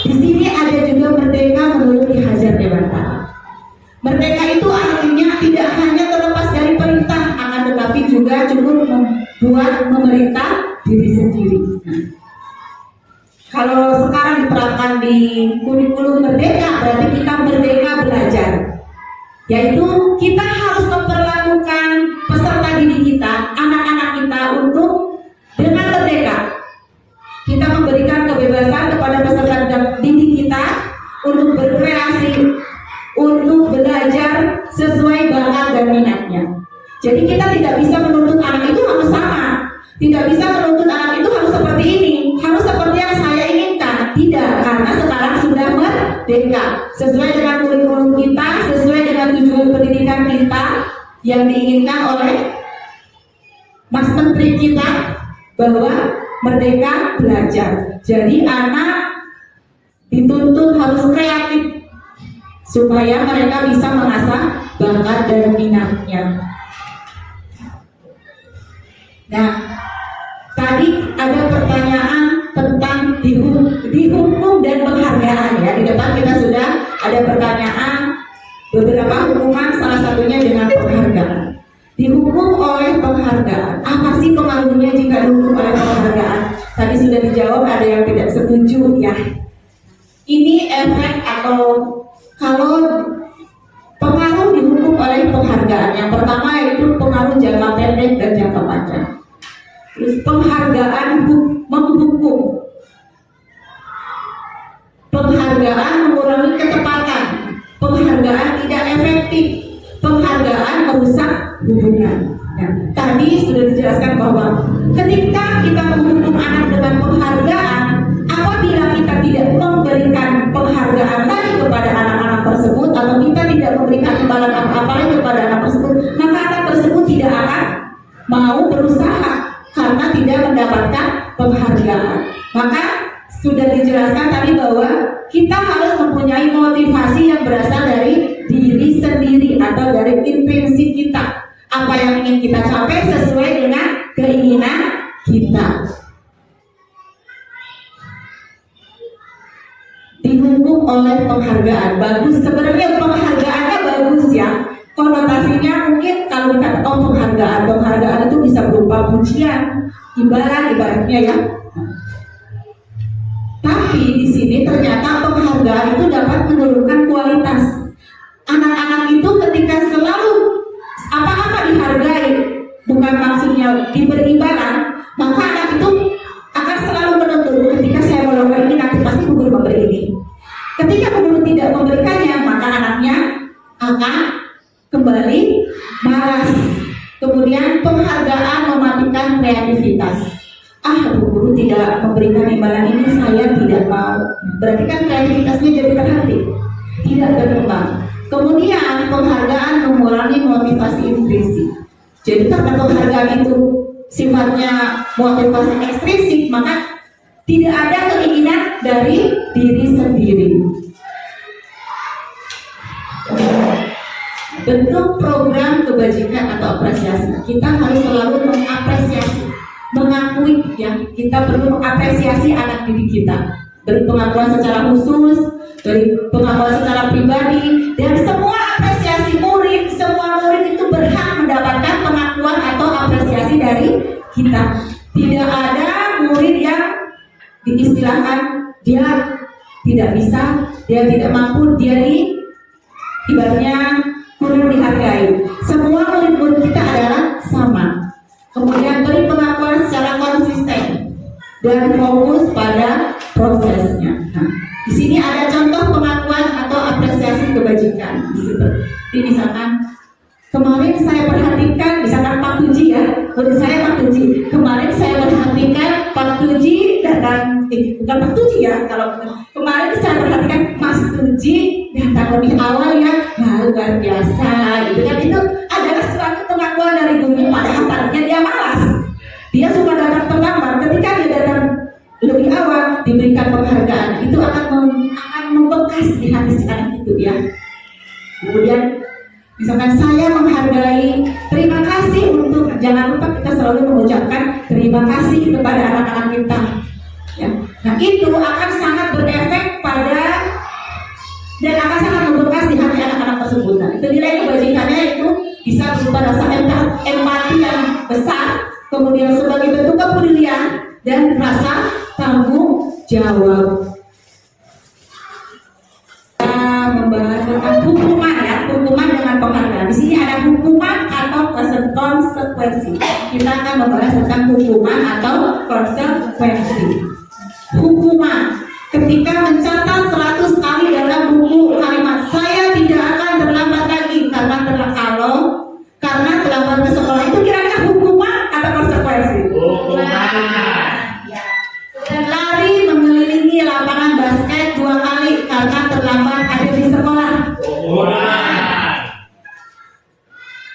Di sini ada juga merdeka menurut Ki Hajar Dewantara. Merdeka itu artinya tidak hanya terlepas dari perintah, akan tetapi juga cukup membuat memerintah diri sendiri. Nah, kalau sekarang diterapkan di kurikulum merdeka, berarti kita merdeka belajar. Yaitu kita harus memperlakukan peserta didik kita, anak-anak kita untuk dengan merdeka. Kita memberikan kebebasan kepada peserta didik kita untuk berkreasi, untuk belajar sesuai bakat dan minatnya. Jadi kita tidak bisa menuntut anak itu harus sama, tidak bisa menuntut anak itu harus seperti ini, harus seperti yang saya inginkan. Tidak, karena sekarang sudah merdeka, sesuai dengan kurikulum kita, sesuai dengan tujuan pendidikan kita yang diinginkan oleh Mas Menteri kita bahwa merdeka belajar. Jadi anak dituntut harus kreatif supaya mereka bisa mengasah bakat dan minatnya. Nah, tadi ada pertanyaan tentang dihukum dan penghargaan ya. Di depan kita sudah ada pertanyaan beberapa hukuman, salah satunya dengan penghargaan. Dihukum oleh penghargaan. Apa sih pengaruhnya jika dihukum oleh penghargaan? Tadi sudah dijawab, ada yang tidak setuju ya. Ini efek atau kalau pengaruh dihukum oleh penghargaan. Yang pertama yaitu pengaruh jangka pendek dan jangka panjang. Terus penghargaan menghukum. Penghargaan mengurangi ketepatan. Penghargaan tidak efektif. Penghargaan merusak hubungan. Nah, tadi sudah dijelaskan bahwa ketika kita menghukum anak dengan penghargaan, apabila kita tidak memberikan penghargaan lagi kepada anak-anak tersebut atau kita tidak memberikan imbalan apa-apa lagi kepada anak tersebut, maka anak tersebut tidak akan mau berusaha karena tidak mendapatkan penghargaan. Maka sudah dijelaskan tadi bahwa kita harus mempunyai motivasi yang berasal dari diri sendiri atau dari intrinsik kita. Apa yang ingin kita capai sesuai dengan keinginan kita. Dihukum oleh penghargaan, bagus. Sebenarnya penghargaannya bagus ya. Konotasinya mungkin kalau kita penghargaan itu bisa berupa pujian, ibaratnya ya. Tapi di sini ternyata penghargaan itu dapat menurunkan kualitas. Anak-anak itu ketika selalu apa-apa dihargai, bukan maksudnya diberi imbalan, maka anak itu akan selalu menuntut. Ketika saya melakukan ini, nanti pasti guru memberi ini. Ketika guru tidak memberikannya, maka anaknya akan kembali malas. Kemudian penghargaan mematikan kreativitas. Guru tidak memberikan imbalan ini, saya tidak mau. Berarti kan kreativitasnya jadi terhenti, tidak berkembang. Kemudian penghargaan mengurangi motivasi intrinsik. Jadi karena penghargaan itu sifatnya motivasi ekstrinsik, maka tidak ada keinginan dari diri sendiri. Bentuk program kebajikan atau apresiasi, kita harus selalu mengapresiasi, mengakui ya, kita perlu mengapresiasi anak didik kita. Beri pengakuan secara khusus, beri pengakuan secara pribadi, dan semua apresiasi murid, semua murid itu berhak mendapatkan pengakuan atau apresiasi dari kita. Tidak ada murid yang diistilahkan dia tidak bisa, dia tidak mampu, dia ibaratnya kurang dihargai. Semua murid-murid kita adalah sama. Kemudian beri pengakuan secara konsisten dan fokus pada prosesnya. Nah, di sini ada contoh pengakuan atau apresiasi kebajikan. Seperti misalkan kemarin saya perhatikan, misalkan Pak Tuji ya, menurut saya Pak Tuji. Kemarin saya perhatikan Pak Tuji datang, bukan Pak Tuji ya, kalau kemarin saya perhatikan Mas Tuji datang lebih awal ya, luar biasa. Gitu kan, itu adalah suatu pengakuan dari gurunya, padahal tadinya dia malas. Dia suka datang terlambat. Ketika dia datang lebih awal, diberikan penghargaan, itu akan membekas di hati si anak itu ya. Kemudian misalkan saya menghargai, terima kasih untuk, jangan lupa kita selalu mengucapkan terima kasih kepada anak-anak kita ya. Nah itu akan sangat berefek pada dan akan sangat membekas di hati anak-anak tersebut. Nah itu nilai kebajikannya itu bisa berupa rasa empati yang besar, kemudian sebagai bentuk kepedulian dan rasa tanggung jawab. Membahas tentang hukuman ya, hukuman dengan penghargaan. Di sini ada hukuman atau konsekuensi. Kita akan membahas tentang hukuman atau konsekuensi. Hukuman, ketika mencatat 100 kali dalam buku kalimat saya tidak akan terlambat lagi karena terlambat ke sekolah, itu kira-kira hukuman atau konsekuensi? Hukuman. Dan lari mengelilingi lapangan basket 2 kali karena terlambat hadir di sekolah.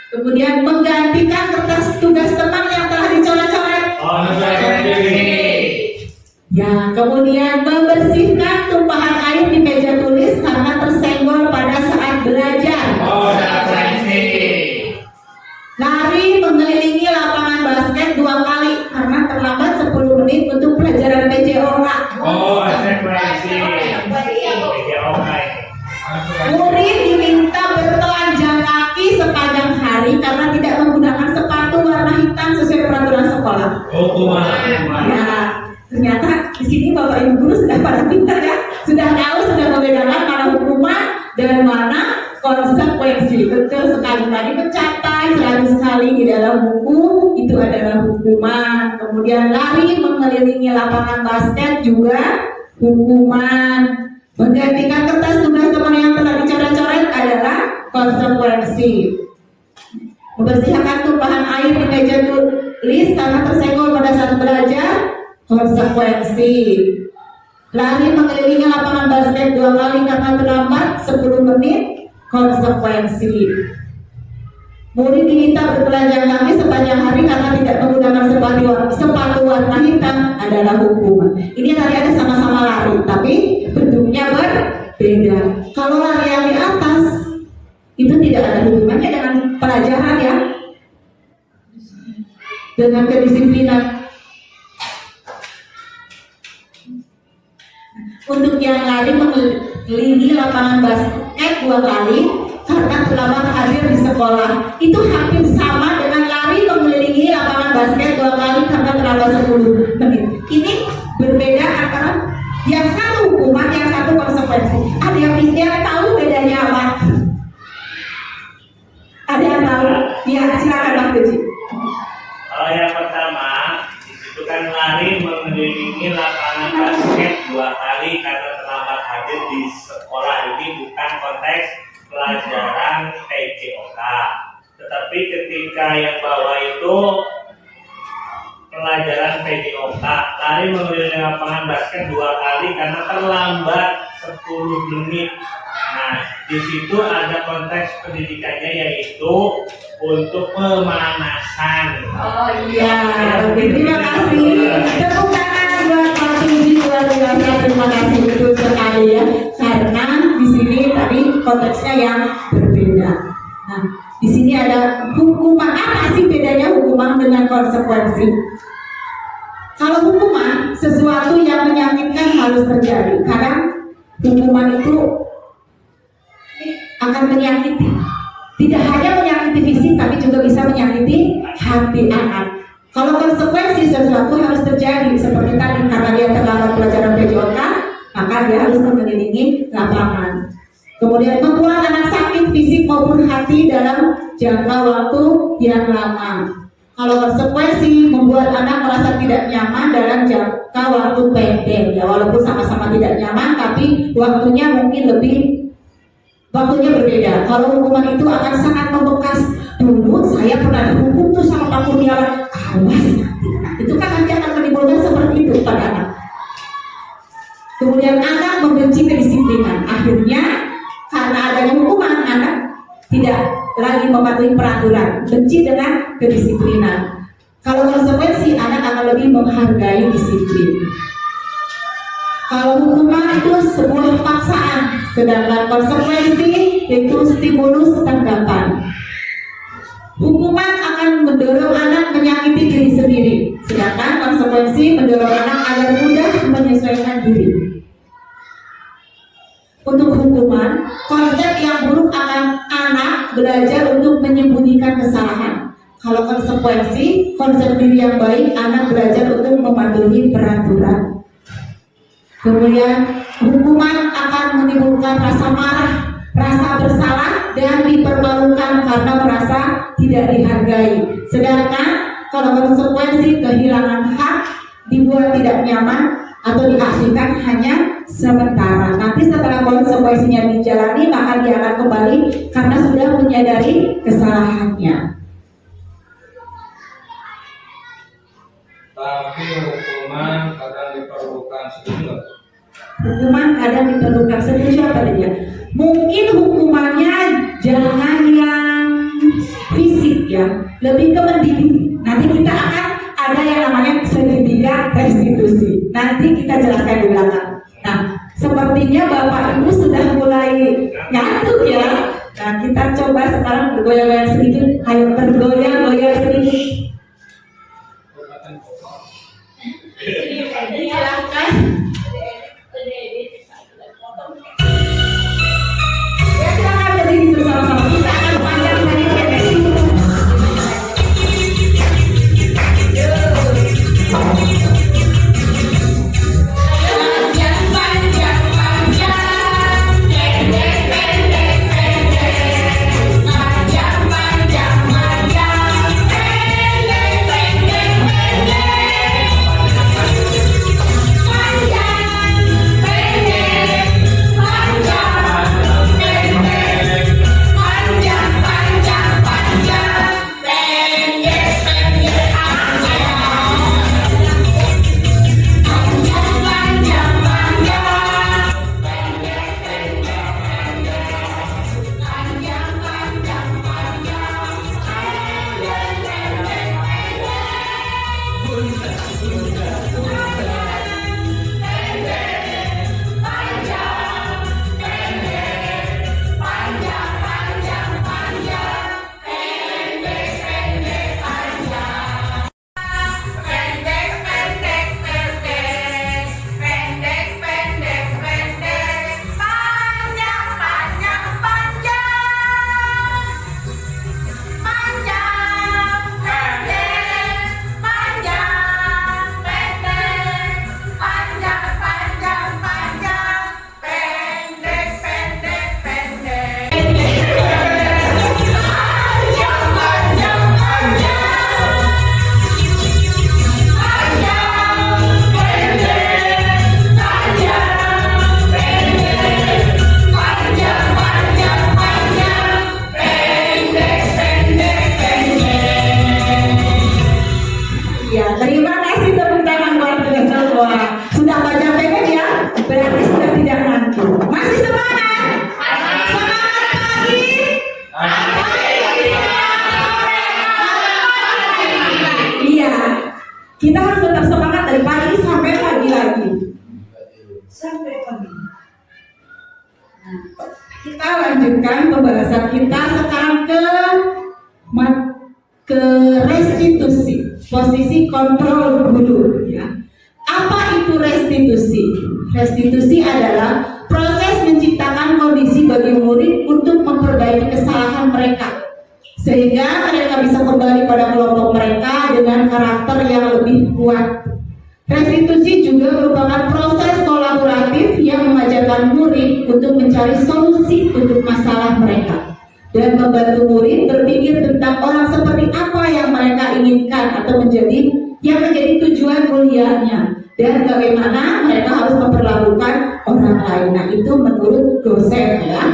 Kemudian menggantikan kertas tugas teman yang telah dicoret-coret. Ya, kemudian membersihkan tumpahan air di meja tulis karena tersenggol pada saat belajar. Lari mengelilingi lapangan basket 2 kali karena terlambat 10 menit untuk pelajaran PJOK. Murid diminta bertelanjang kaki sepanjang hari karena tidak menggunakan sepatu warna hitam sesuai peraturan sekolah. Ya, ternyata di sini Bapak Ibu guru sudah pada pintar ya, sudah tahu, sudah membedakan mana hukuman dan mana konsekuensi. Betul sekali, tadi mencapai 100 kali di dalam buku itu adalah hukuman. Kemudian lari mengelilingi lapangan basket juga hukuman. Menggantikan kertas tugas teman yang telah dicoret-coret adalah konsekuensi. Membersihkan tumpahan air di meja tulis karena tersenggol pada saat belajar, konsekuensi. Lari mengelilingi lapangan basket 2 kali karena terlambat 10 menit, konsekuensi. Murid diminta bertelanjang kaki sepanjang hari karena tidak menggunakan sepatu warna hitam adalah hukuman. Ini tadi ada sama-sama lari, tapi bentuknya berbeda. Kalau lari yang di atas itu tidak ada hubungannya dengan pelajaran ya, dengan kedisiplinan. Untuk yang lari mengelilingi lapangan basket 2 kali karena terlambat hadir di sekolah, itu hampir sama dengan lari mengelilingi lapangan basket 2 kali karena terlambat 10 menit. Ini berbeda antara yang satu hukuman, yang satu konsekuensi. Ada yang tahu bedanya apa? Ada yang tahu? Ya, silakan Bang Puji. Kalau yang pertama, itu kan lari mengelilingi lapangan basket 2 kali karena terlambat hadir di sekolah. Ini bukan konteks pelajaran PJOK. Tetapi ketika yang bawah itu pelajaran PJOK, lari mengelilingi lapangan basket 2 kali karena terlambat 10 menit. Nah, di situ ada konteks pendidikannya, yaitu untuk pemanasan. Oh iya, terima kasih. Tepuk tangan buat Pak Puji, luar biasa. Terima kasih betul sekali ya. Karena di sini tadi konteksnya yang berbeda. Nah, di sini ada hukuman. Apa sih bedanya hukuman dengan konsekuensi? Kalau hukuman sesuatu yang menyakitkan harus terjadi. Karena hukuman itu akan menyakiti, tidak hanya menyakiti fisik tapi juga bisa menyakiti hati anak. Kalau konsekuensi sesuatu harus terjadi seperti tadi, karena dia terlambat pelajaran PJOK, maka dia harus mengelilingi lapangan. Kemudian membuat anak sakit fisik maupun hati dalam jangka waktu yang lama. Kalau konsekuensi membuat anak merasa tidak nyaman dalam jangka waktu pendek, ya walaupun sama-sama tidak nyaman tapi waktunya mungkin waktunya berbeda. Kalau hukuman itu akan sangat membekas. Dulu saya pernah dihukum tuh sama Pak Kurniawan, awas nanti. Itu kan nanti akan menimbulkan seperti itu pada anak. Kemudian anak membenci kedisiplinan. Akhirnya karena adanya hukuman, anak tidak lagi mematuhi peraturan, benci dengan kedisiplinan. Kalau konsekuensi, anak akan lebih menghargai disiplin. Kalau hukuman itu sebuah paksaan, sedangkan konsekuensi itu stimulus tanggapan. Hukuman akan mendorong anak menyakiti diri sendiri, sedangkan konsekuensi mendorong anak agar mudah menyesuaikan diri. Untuk hukuman, konsep yang buruk akan anak belajar untuk menyembunyikan kesalahan. Kalau konsekuensi, konsep diri yang baik, anak belajar untuk mematuhi peraturan. Kemudian hukuman akan menimbulkan rasa marah, rasa bersalah, dan dipermalukan karena merasa tidak dihargai. Sedangkan kalau konsekuensi kehilangan hak, dibuat tidak nyaman atau diasingkan hanya sementara. Nanti setelah konsekuensinya dijalani, maka dia akan kembali karena sudah menyadari kesalahannya. Tapi hukuman kadang diperlukan, setuju? Hukuman kadang diperlukan, setuju apa dia? Mungkin hukumannya jangan yang fisik ya, lebih ke mendidik. Nanti kita akan ada yang namanya segitiga restitusi. Nanti kita jelaskan di belakang. Nah, sepertinya Bapak Ibu sudah mulai ngantuk ya. Nah, kita coba sekarang bergoyang-goyang sedikit. Ayo bergoyang-goyang sedikit. Silakan. Ya, silakan berdiri bersama-sama. Kita akan panjang dari pendek. Panjang, panjang, panjang. Kita harus tetap semangat dari pagi sampai pagi lagi. Sampai pagi. Nah, kita lanjutkan pembahasan kita sekarang ke restitusi, posisi kontrol guru. Ya. Apa itu restitusi? Restitusi adalah proses menciptakan kondisi bagi murid untuk memperbaiki kesalahan mereka, sehingga mereka bisa kembali pada kelompok mereka dengan karakter yang lebih kuat. Restitusi juga merupakan proses kolaboratif yang mengajarkan murid untuk mencari solusi untuk masalah mereka dan membantu murid berpikir tentang orang seperti apa yang mereka inginkan atau yang menjadi tujuan kuliahnya dan bagaimana mereka harus memperlakukan orang lain. Nah, itu menurut dosen ya.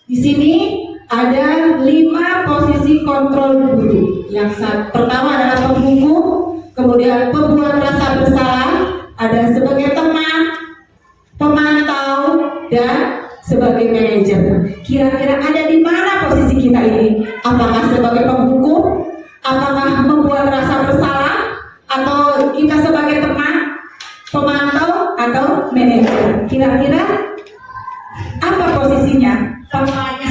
Di sini ada 5 posisi kontrol guru. Yang pertama adalah penghukum, kemudian pembuat rasa bersalah, ada sebagai teman, pemantau, dan sebagai manajer. Kira-kira ada di mana posisi kita ini? Apakah sebagai penghukum? Apakah membuat rasa bersalah? Atau kita sebagai teman, pemantau, atau manajer? Kira-kira apa posisinya?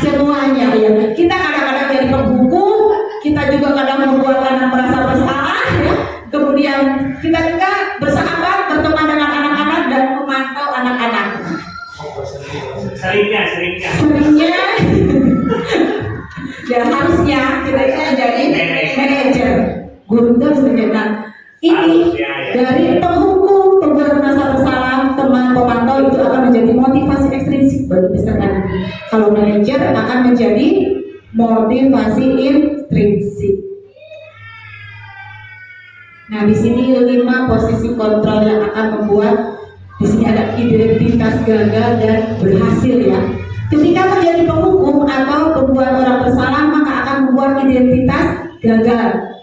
Semuanya ya. Kita kadang-kadang jadi penghukum, kita juga kadang membuat anak merasa bersalah ya. Kemudian kita juga bersahabat, berteman dengan anak-anak dan memantau anak-anak. Seringnya. Ya harusnya kita jadi manajer. Guru itu harus menjadi ini dari penghukum, pembuat merasa bersalah, teman, pemantau itu akan menjadi motivasi ekstrinsik bagi peserta. Kalau manajer akan menjadi motivasi intrinsik. Nah, di sini 5 posisi kontrol yang akan membuat di sini ada identitas gagal dan berhasil ya. Ketika menjadi penghukum atau pembuat orang bersalah, maka akan membuat identitas gagal.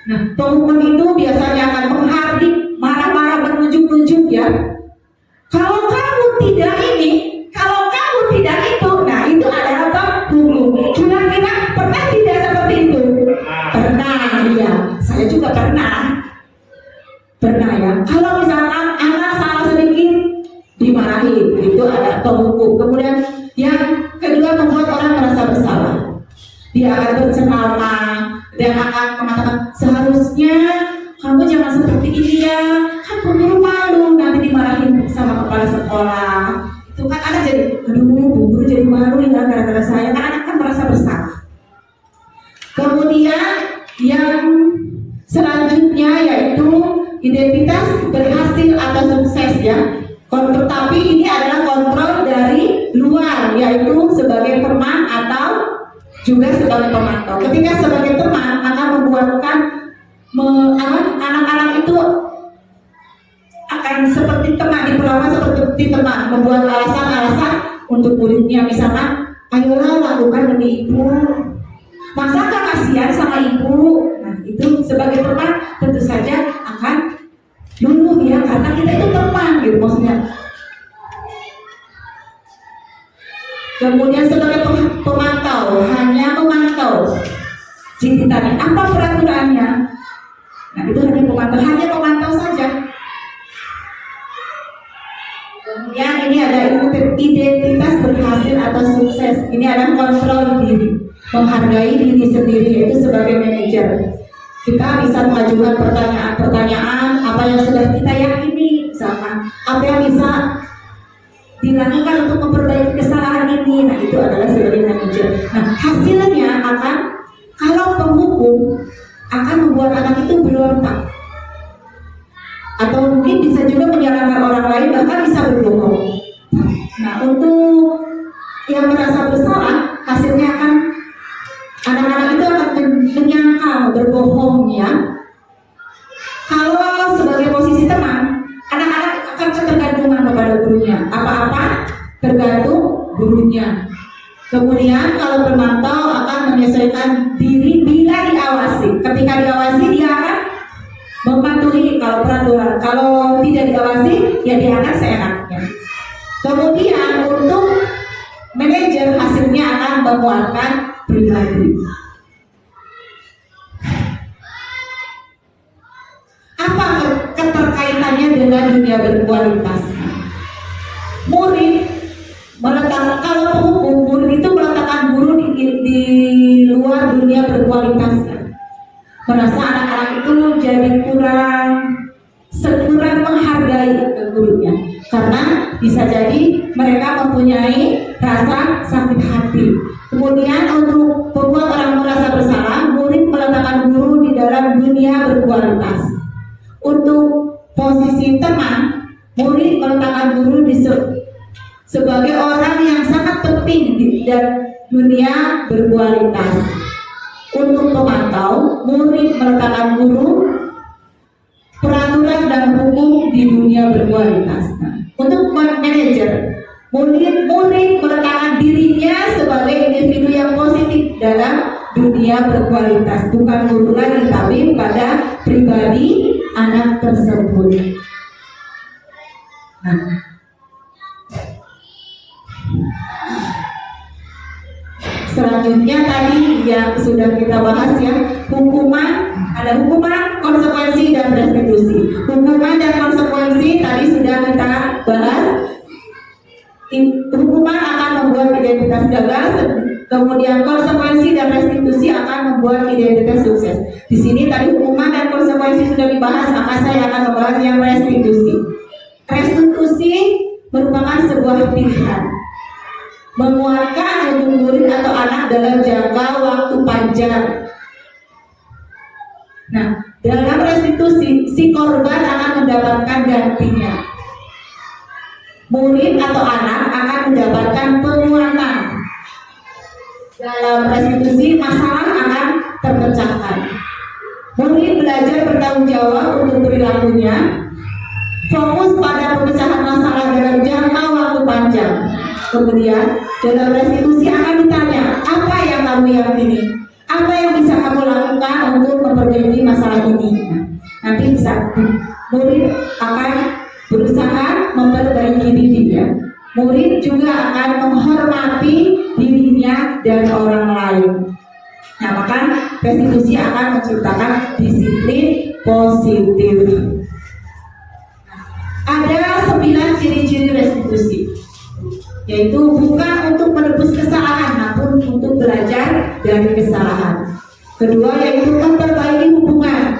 Nah, penghukum itu biasanya akan menghardik, marah-marah, menunjuk-nunjuk ya. Kalau kamu tidak ini, kalau kamu tidak itu, nah itu adalah penghukum. Kira-kira pernah tidak seperti itu? Pernah, iya. Saya juga pernah ya. Kalau misalkan anak salah sedikit dimarahin, itu ada penghukum. Kemudian yang kedua membuat orang merasa bersalah. Dia akan berceramah dan akan mengatakan seharusnya kamu jangan seperti ini ya. Kan guru malu nanti dimarahin sama kepala sekolah. Itu kan anak jadi, aduh bu guru jadi malu ya gara-gara saya. Kan anak kan merasa bersalah. Kemudian yang selanjutnya yaitu identitas berhasil atau sukses ya. Tetapi ini adalah kontrol dari luar, yaitu sebagai teman atau juga sebagai pemantau. Ketika sebagai teman akan membuatkan anak-anak itu akan seperti teman, diperlakukan seperti teman, membuat alasan-alasan untuk muridnya, misalkan ayolah lakukan demi ibu, masa gak kasihan sama ibu. Nah itu sebagai teman tentu saja akan luluh ya, karena kita itu teman gitu maksudnya. Kemudian sebagai pemantau, hanya memantau. Jadi tadi apa peraturannya? Nah itu hanya pemantau saja. Kemudian ini ada identitas berhasil atau sukses. Ini adalah kontrol diri, menghargai diri sendiri, yaitu sebagai manajer. Kita bisa mengajukan pertanyaan apa yang sudah kita yakini, misalkan apa yang bisa dilakukan untuk memperbaiki kesalahan ini. Nah itu adalah sebagai manajer. Nah hasilnya akan, kalau penghukum akan membuat anak itu berontak, atau mungkin bisa juga menyalahkan orang lain, bahkan bisa berbohong. Nah untuk yang merasa bersalah, hasilnya akan anak-anak itu akan menyangkal, berbohong ya. Kalau sebagai posisi teman, anak-anak akan ketergantungan kepada gurunya. Apa-apa tergantung gurunya. Kemudian kalau pemantau akan menyesuaikan diri bila diawasi. Ketika diawasi dia akan mematuhi kalau peraturan. Kalau tidak diawasi ya dia akan seenaknya. Kemudian untuk manajer hasilnya akan menguatkan pribadi. dengan dunia berkualitas. Murid meletakkan, kalau penghukum, murid itu meletakkan guru di luar dunia berkualitas. Merasa anak-anak itu jadi kurang menghargai gurunya, karena bisa jadi mereka mempunyai rasa sakit hati. Kemudian untuk membuat orang merasa bersalah, murid meletakkan guru di dalam dunia berkualitas. Untuk posisi teman, murid meletakkan guru sebagai orang yang sangat penting di dunia berkualitas. Untuk pemantau, murid meletakkan guru, peraturan dan hukum di dunia berkualitas. Nah, untuk manajer, murid meletakkan dirinya sebagai individu yang positif dalam dunia berkualitas, bukan guru lagi, tapi pada pribadi anak tersebut. Nah, selanjutnya tadi yang sudah kita bahas ya, hukuman, ada hukuman, konsekuensi, dan restitusi. Hukuman dan konsekuensi tadi sudah kita bahas. Hukuman akan membuat identitas gagal, kemudian konsekuensi dan restitusi akan membuat identitas sukses. Di sini tadi hukuman dan konsekuensi sudah dibahas, maka saya akan membahas yang restitusi. Restitusi merupakan sebuah pilihan, menguatkan untuk murid atau anak dalam jangka waktu panjang. Nah, dalam restitusi, si korban akan mendapatkan gantinya. Murid atau anak akan mendapatkan penguatan. Dalam restitusi, masalah akan terpecahkan. Murid belajar bertanggung jawab untuk perilakunya, fokus pada pemecahan masalah dalam jangka waktu panjang. Kemudian dalam restitusi akan ditanya, apa yang kamu yakini? Apa yang bisa kamu lakukan untuk memperbaiki masalah ini? Nah, nanti bisa murid akan berusaha memperbaiki dirinya. Murid juga akan menghormati dirinya dan orang lain. Nah, maka restitusi akan menciptakan disiplin positif. Ada 9 ciri-ciri restitusi, yaitu bukan untuk menebus kesalahan, namun untuk belajar dari kesalahan. Kedua yaitu memperbaiki hubungan.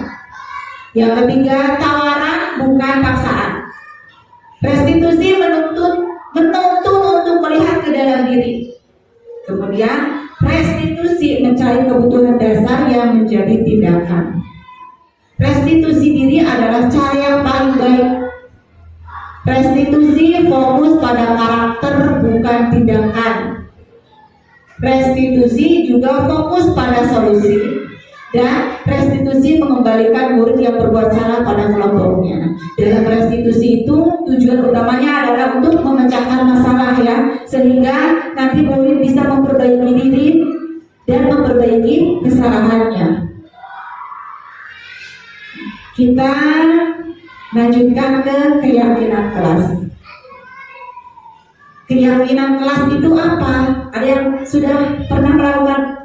Yang ketiga, tawaran bukan paksaan. Restitusi menuntun untuk melihat ke dalam diri. Kemudian restitusi mencari kebutuhan dasar yang menjadi tindakan. Restitusi diri adalah cara yang paling baik. Restitusi fokus pada karakter bukan tindakan. Restitusi juga fokus pada solusi. Dan restitusi mengembalikan murid yang berbuat salah pada kelompoknya. Dalam restitusi itu tujuan utamanya adalah untuk memecahkan masalah ya, sehingga nanti murid bisa memperbaiki diri dan memperbaiki kesalahannya. Kita lanjutkan ke keyakinan kelas. Keyakinan kelas itu apa? Ada yang sudah pernah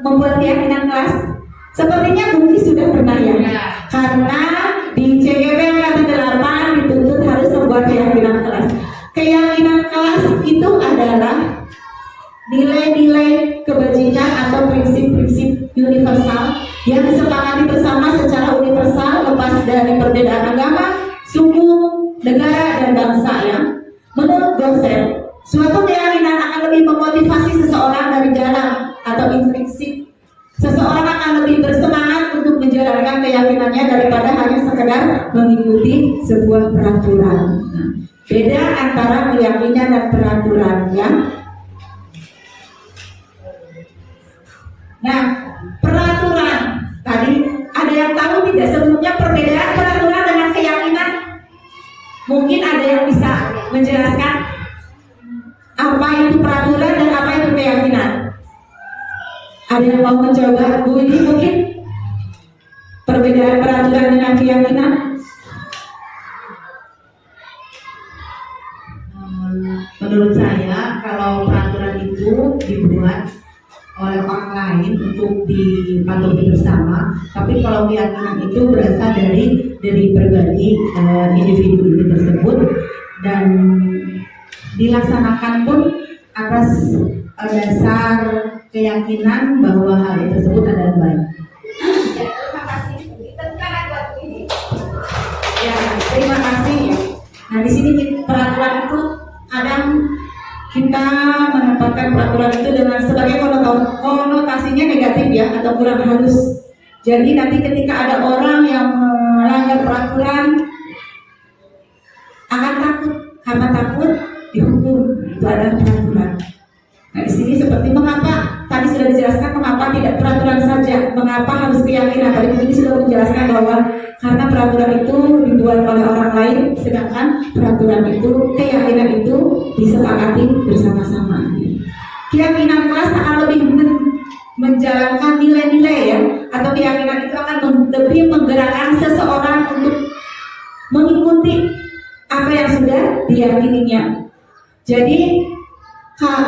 membuat keyakinan kelas? Sepertinya Budi sudah pernah ya, karena di CGP angkatan 8 dituntut harus membuat keyakinan kelas. Keyakinan kelas itu adalah nilai-nilai kebajikan atau prinsip-prinsip universal yang disepakati bersama secara universal lepas dari perbedaan agama, suku, negara, dan bangsa ya. Menurut dosen, suatu keyakinan akan lebih memotivasi seseorang dari dalam atau intrinsik. Seseorang akan lebih bersemangat untuk menjalankan keyakinannya daripada hanya sekedar mengikuti sebuah peraturan. Nah, beda antara keyakinan dan peraturan ya. Nah, peraturan tadi ada yang tahu tidak sebelumnya perbedaan peraturan dengan keyakinan? Mungkin ada yang bisa menjelaskan apa itu peraturan dan apa itu keyakinan? Ada yang mau mencoba? Bu, ini mungkin perbedaan peraturan dengan keyakinan? Menurut saya, kalau peraturan itu dibuat oleh orang lain untuk dipatuhi bersama, tapi kalau keyakinan itu berasal dari pribadi individu itu tersebut dan dilaksanakan pun atas dasar keyakinan bahwa hal tersebut adalah baik. Ya, terima kasih. Kita bukan buat ini. Ya, terima kasih ya. Nah, di sini peraturan itu kadang kita menempatkan peraturan itu dengan sebagai konotasinya negatif ya, atau kurang halus. Jadi nanti ketika ada orang yang melanggar peraturan akan takut, karena takut dihukum. Itu adalah peraturan. Nah, di sini seperti mengapa tadi sudah dijelaskan mengapa tidak peraturan saja, mengapa harus keyakinan. Tadi ini sudah menjelaskan bahwa karena peraturan itu dibuat oleh orang lain, sedangkan peraturan itu, keyakinan itu disepakati bersama-sama. Keyakinan kelas akan lebih menjalankan nilai-nilai ya, atau keyakinan itu akan lebih menggerakkan seseorang untuk mengikuti apa yang sudah diyakininya. Jadi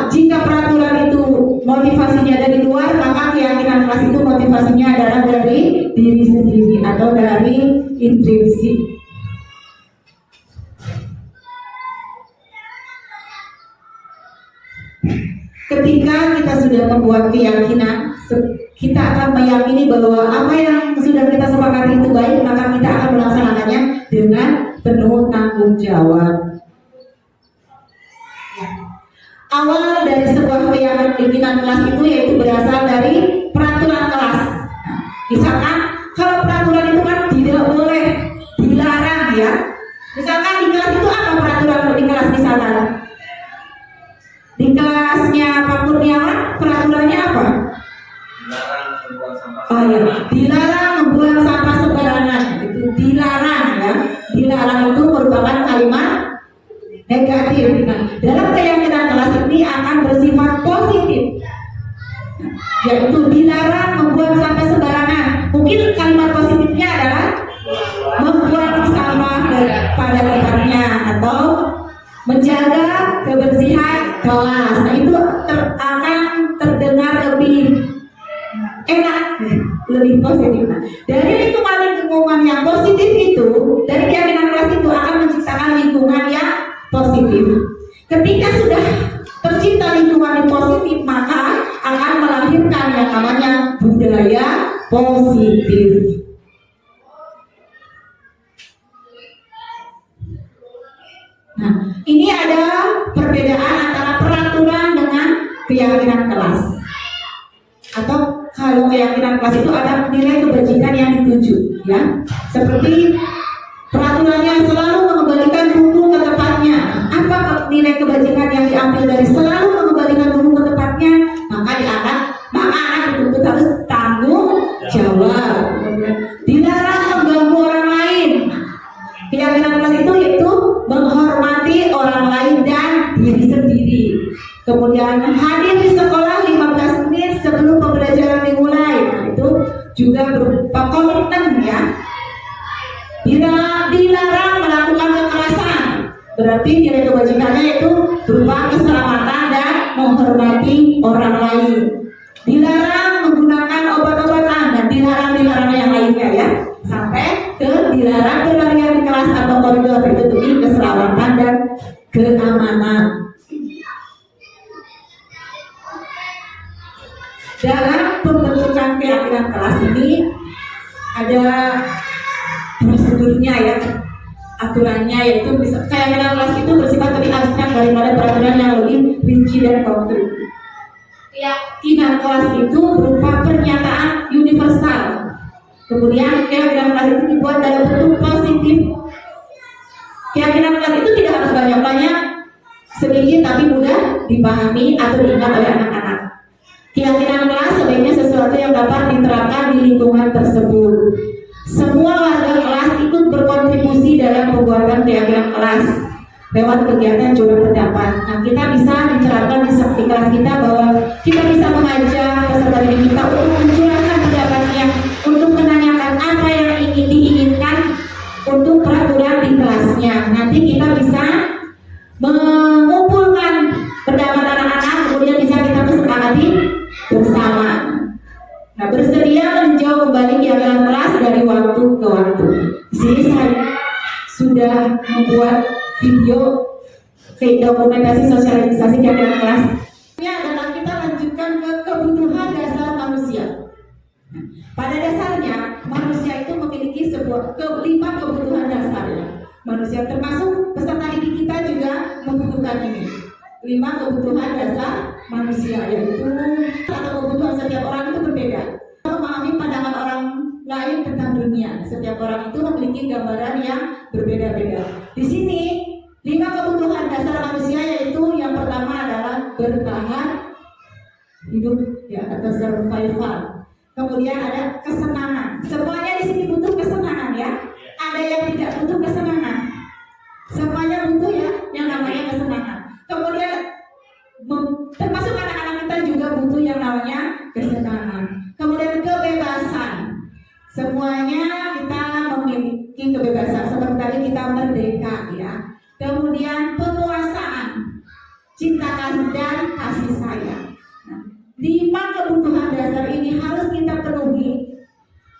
jika peraturan itu motivasinya dari luar, maka keyakinan kelas itu motivasinya adalah dari diri sendiri atau dari intrinsik. Ketika kita sudah membuat keyakinan, kita akan meyakini bahwa apa yang sudah kita sepakati itu baik, maka kita akan melaksanakannya dengan penuh tanggung jawab. Awal dari sebuah keyakinan kelas itu yaitu berasal dari peraturan kelas. Misalkan kalau peraturan itu kan tidak boleh, dilarang ya. Misalkan di kelas itu apa peraturan di kelas misalkan? Di kelasnya Pak Kurniawan peraturannya apa? Dilarang membuang sampah. Oh ya, dilarang membuang sampah sembarangan. Itu dilarang ya. Dilarang itu merupakan kalimat negatif. Nah, dalam keyakinan kelas ini akan bersifat positif, yaitu dilarang membuang sampah sembarangan. Mungkin kalimat positifnya adalah membuang sampah pada tempatnya atau menjaga kebersihan kelas. Nah, itu akan terdengar lebih enak, lebih positif. Nah, dari lingkungan yang positif itu, dari keyakinan kelas itu akan menciptakan lingkungan yang positif. Ketika sudah tercipta lingkungan yang positif, maka akan melahirkan yang namanya budaya positif. Nah, ini adalah perbedaan antara peraturan dengan keyakinan kelas. Atau kalau keyakinan kelas itu ada nilai kebajikan yang dituju, ya. Seperti peraturannya selalu mengembalikan buku ke tempatnya. Apa nilai kebajikan yang diambil dari selalu mengembalikan buku ke tempatnya? Maka anak dituntut harus tanggung jawab. Dilarang mengganggu orang lain. Keyakinan kelas itu yaitu menghormati orang lain dan diri sendiri. Kemudian hadir di sekolah 15 menit sebelum pembelajaran dimulai. Nah, itu juga berupa komitmen ya. Dilarang melakukan kekerasan, berarti nilai kebajikannya itu berupa keselamatan dan menghormati orang lain. Dilarang menggunakan obat-obatan dan dilarang yang lainnya ya, sampai ke dilarang berlarian di kelas atau koridor, itu demi keselamatan dan keamanan. Dalam pembentukan keyakinan kelas ini ada prosedurnya ya, aturannya, yaitu keyakinan kelas itu bersifat lebih abstrak daripada peraturan yang lebih rinci dan konkret. Keyakinan kelas itu berupa pernyataan universal. Kemudian keyakinan kelas itu dibuat dalam bentuk positif. Keyakinan kelas itu tidak harus banyak-banyak, sedikit tapi mudah dipahami atau diingat oleh anak-anak. Keyakinan kelas sebaiknya sesuatu yang dapat diterapkan di lingkungan tersebut. Semua warga kelas ikut berkontribusi dalam pembuatan keyakinan kelas lewat kegiatan jual pendapat. Nah, kita bisa diterapkan di kelas kita bahwa kita bisa mengajak peserta didik kita untuk mencurahkan pendapatnya, untuk menanyakan apa yang ingin diinginkan untuk peraturan di kelasnya. Nanti kita bisa mengumpulkan pendapat anak-anak, kemudian bisa kita kesepakati bersama. Nah, bersedia meninjau kembali kegiatan kelas dari waktu ke waktu. Di sini saya sudah membuat video dokumentasi sosialisasi kegiatan kelas. Ini adalah kita lanjutkan ke kebutuhan dasar manusia. Pada dasarnya manusia itu memiliki sebuah 5 kebutuhan dasarnya. Manusia termasuk peserta didik kita juga membutuhkan ini. 5 kebutuhan dasar manusia, yaitu atau kebutuhan setiap orang itu berbeda. Memahami pandangan orang lain tentang dunia. Setiap orang itu memiliki gambaran yang berbeda-beda. Di sini 5 kebutuhan dasar manusia, yaitu yang pertama adalah bertahan hidup ya, atau survival. Kemudian ada kesenangan. Semuanya di sini butuh kesenangan ya. Ada yang tidak butuh kesenangan. Semuanya butuh ya yang namanya kesenangan. Kemudian termasuk anak-anak kita juga butuh yang namanya kesenangan. Kemudian kebebasan. Semuanya kita memiliki kebebasan. Seperti tadi kita merdeka ya. Kemudian penguasaan, cinta kasih dan kasih sayang. 5 kebutuhan dasar ini harus kita penuhi,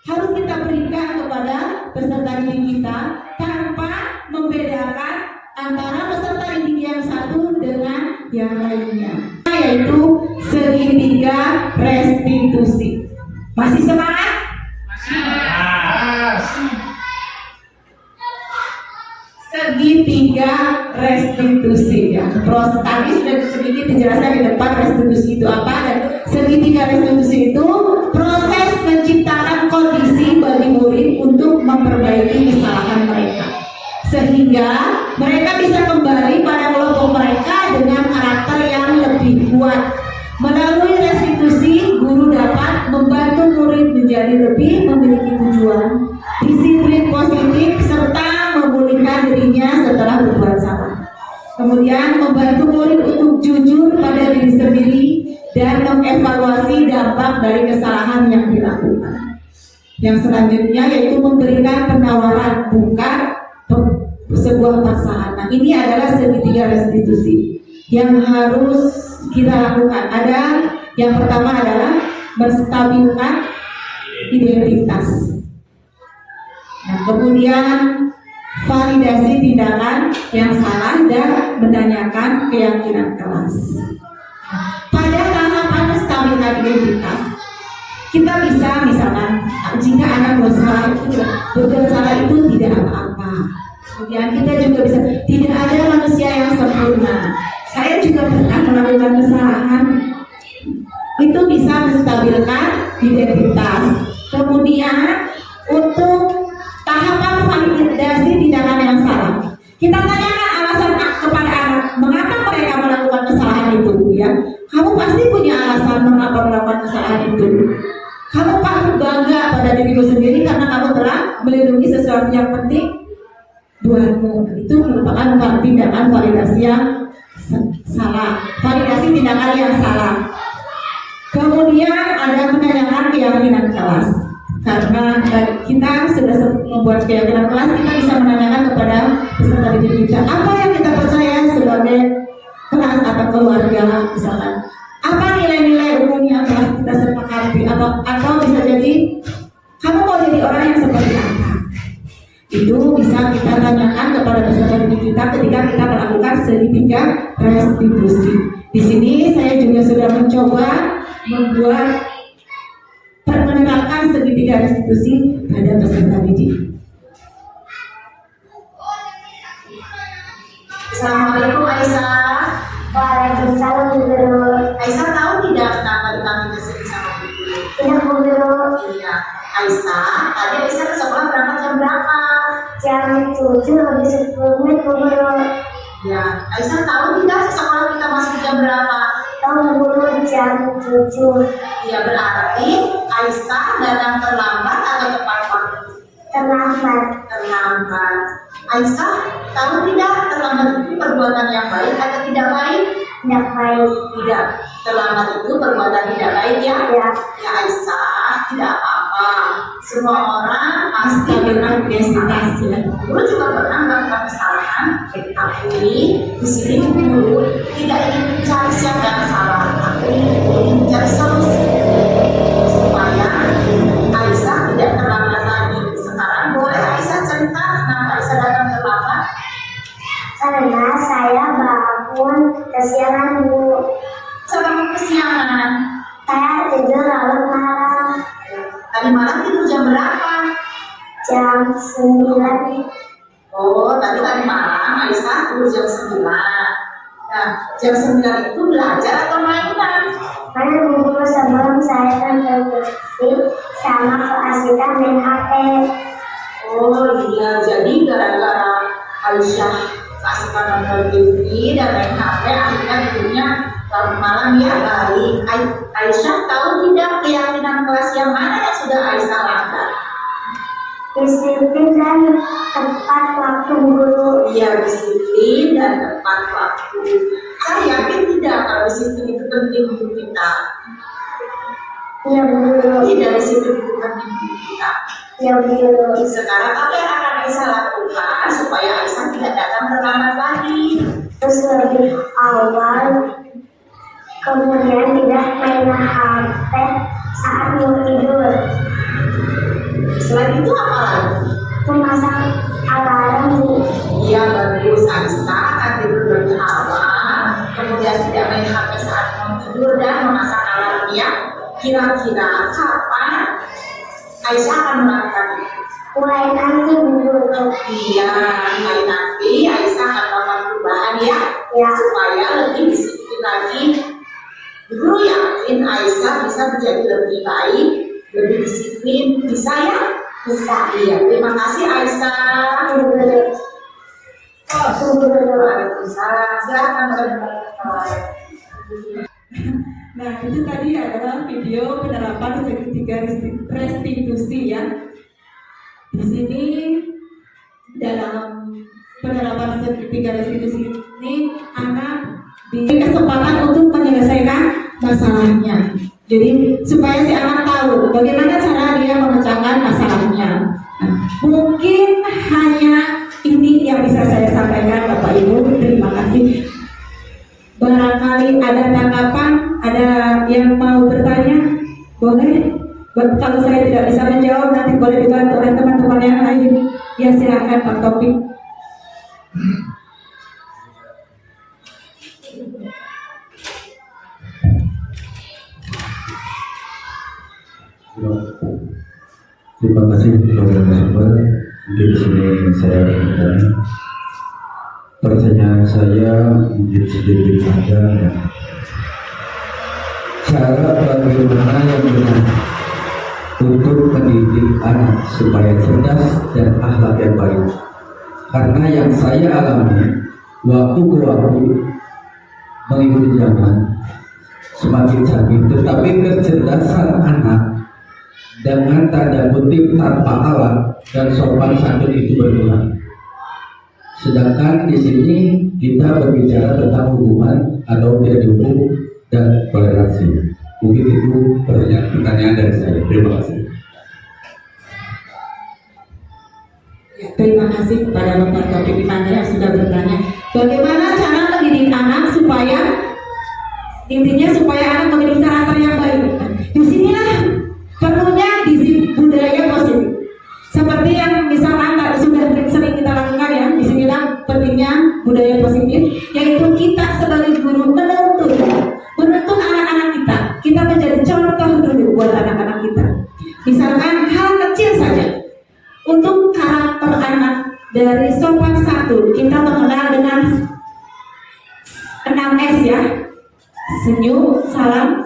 harus kita berikan kepada peserta didik kita tanpa membedakan antara peserta didik yang satu dengan yang lainnya, yaitu segitiga restitusi. Masih semangat? Segitiga restitusi ya. Proses tadi sudah sedikit dijelaskan di depan restitusi itu apa, dan segitiga restitusi itu proses menciptakan kondisi bagi murid untuk memperbaiki kesalahan mereka sehingga mereka bisa kembali pada kelompok mereka dengan karakter yang lebih kuat. Melalui restitusi, guru dapat membantu murid menjadi lebih memiliki tujuan, disiplin positif, serta memulihkan dirinya setelah berbuat salah. Kemudian membantu murid untuk jujur pada diri sendiri dan mengevaluasi dampak dari kesalahan yang dilakukan. Yang selanjutnya yaitu memberikan penawaran, bukan sebuah paksaan. Nah, ini adalah segitiga restitusi yang harus kita lakukan. Ada yang pertama adalah menstabilkan identitas. Nah, kemudian validasi tindakan yang salah dan menanyakan keyakinan kelas. Pada tahapan menstabilkan identitas, kita bisa misalkan jika anak bersalah itu tidak apa-apa. Kemudian kita juga bisa, tidak ada manusia yang sempurna. Saya juga pernah melakukan kesalahan. Itu bisa menstabilkan identitas. Kemudian untuk tahapan validasi tindakan yang salah, kita tanyakan alasan kepada anak mengapa mereka melakukan kesalahan itu ya. Kamu pasti punya alasan mengapa melakukan kesalahan itu. Kamu patut bangga pada dirimu sendiri karena kamu telah melindungi sesuatu yang penting buatmu. Itu merupakan tindakan validasi yang salah, validasi tindakan yang salah. Kemudian ada menanyakan keyakinan kelas. Karena kita sudah membuat keyakinan kelas, kita bisa menanyakan kepada peserta didik kita apa yang kita percaya sebagai kelas atau keluarga, misalkan apa nilai-nilai umum yang telah kita sepakati, atau bisa jadi kamu mau jadi orang yang seperti apa. Itu bisa kita tanyakan kepada peserta didik kita ketika kita melakukan segitiga restitusi. Di sini saya juga sudah mencoba menerapkan segitiga restitusi pada peserta didik. Assalamualaikum Aisyah. Waalaikumsalam Bu Guru. Aisyah tahu tidak kenapa dipanggil kesini sama Bu Guru? Tidak Bu Guru. Iya. Aisyah, tadi Aisyah ke sekolah berangkat jam berapa? Jam 7:10 Bu Guru. Ya, Aisyah tahu tidak sekolah kita masuk jam berapa? Tahu Bu Guru, jam 7. Ya, berarti Aisyah datang terlambat atau tepat waktu? Terlambat. Aisyah tahu tidak terlambat itu perbuatan yang baik atau tidak baik? Tidak baik. Tidak. Terlambat itu perbuatan tidak baik ya? Ya. Ya Aisyah, tidak apa-apa. Semua orang pasti beridentitas ya. Guru juga pernah melakukan kesalahan, tapi di sini guru tidak ingin mencari siapa yang salah, tapi mencari solusi supaya Aisyah tidak terlambat lagi. Sekarang boleh Aisyah cerita kenapa Aisyah datang terlambat? Karena saya bangun kesiangan Bu. Selama kesiangan. Saya tidur larut malam Tadi malam tidur jam berapa? jam 9. Oh, tadi malam Aisyah tidur jam 9. Nah, jam 9 itu belajar atau mainan? Karena dulu sebelum saya nonton TV sama keasikan main HP. Oh iya, jadi gara-gara Aisyah keasikan nonton TV dan main HP, akhirnya tidurnya larut malam ya. Baik, Aisyah tahu tidak keyakinan kelas yang mana yang sudah Aisyah langgar? Disiplin dan tepat waktu guru. Iya, disiplin dan tepat waktu. Saya yakin tidak kalau disiplin itu penting untuk kita. Iya guru. Tidak, disiplin itu penting untuk kita. Iya guru. Sekarang apa yang akan Aisyah lakukan supaya Aisyah tidak datang terlambat lagi? Terus lebih awal, kemudian tidak main HP saat mau tidur. Selain itu apa lagi? Memasang alarm Bu. Iya, bagus. Aisyah akan tidur lebih awal, kemudian tidak main HP saat mau tidur dan memasang alarmnya. Kira-kira kapan Aisyah akan melakukan itu? Mulai nanti guru. Iya, mulai nanti Aisyah akan melakukan perubahan ya, Ya. supaya lebih disiplin lagi. Guru yakin Aisyah bisa menjadi lebih baik, lebih disiplin, bisa ya? Bisa. Iya, terima kasih Aisyah. Guru. Waalaikumsalam. Silakan Nah, itu tadi adalah video penerapan segitiga restitusi ya. Di sini dalam penerapan segitiga restitusi ini anak diberi kesempatan untuk menyelesaikan masalahnya. Jadi supaya si anak tahu bagaimana cara dia memecahkan masalahnya. Nah, mungkin hanya ini yang bisa saya sampaikan Bapak Ibu. Terima kasih. Barangkali ada tanggapan, ada yang mau bertanya, boleh. Kalau saya tidak bisa menjawab, nanti boleh dibantu oleh teman-teman yang lain. Ya silakan Pak Topik. Terima kasih kepada narasumber. Mungkin di sini saya bertanya. Pertanyaan saya mungkin sedikit panjang ya. Cara bagaimana yang benar untuk mendidik anak supaya cerdas dan akhlak yang baik. Karena yang saya alami waktu ke waktu mengikuti zaman semakin canggih, tetapi kecerdasan anak dengan tanda kutip tanpa alat dan sopan santun itu berkurang. Sedangkan di sini kita berbicara tentang hubungan atau tidak hukum dan toleransi. Mungkin itu pertanyaan dari saya. Terima kasih. Ya, terima kasih kepada Bapak Topik Pandra yang sudah bertanya. Bagaimana cara mendidik anak supaya intinya supaya anak memiliki karakter yang baik. Disinilah perlunya disiplin budaya positif. Seperti yang misalkan sudah sering kita lakukan ya, disinilah pentingnya budaya positif, yaitu kita sebagai guru menuntun anak-anak kita menjadi contoh dulu buat anak-anak kita. Misalkan hal kecil saja, untuk karakter anak dari sopan satu, kita mengenal dengan 6S ya, senyum, salam,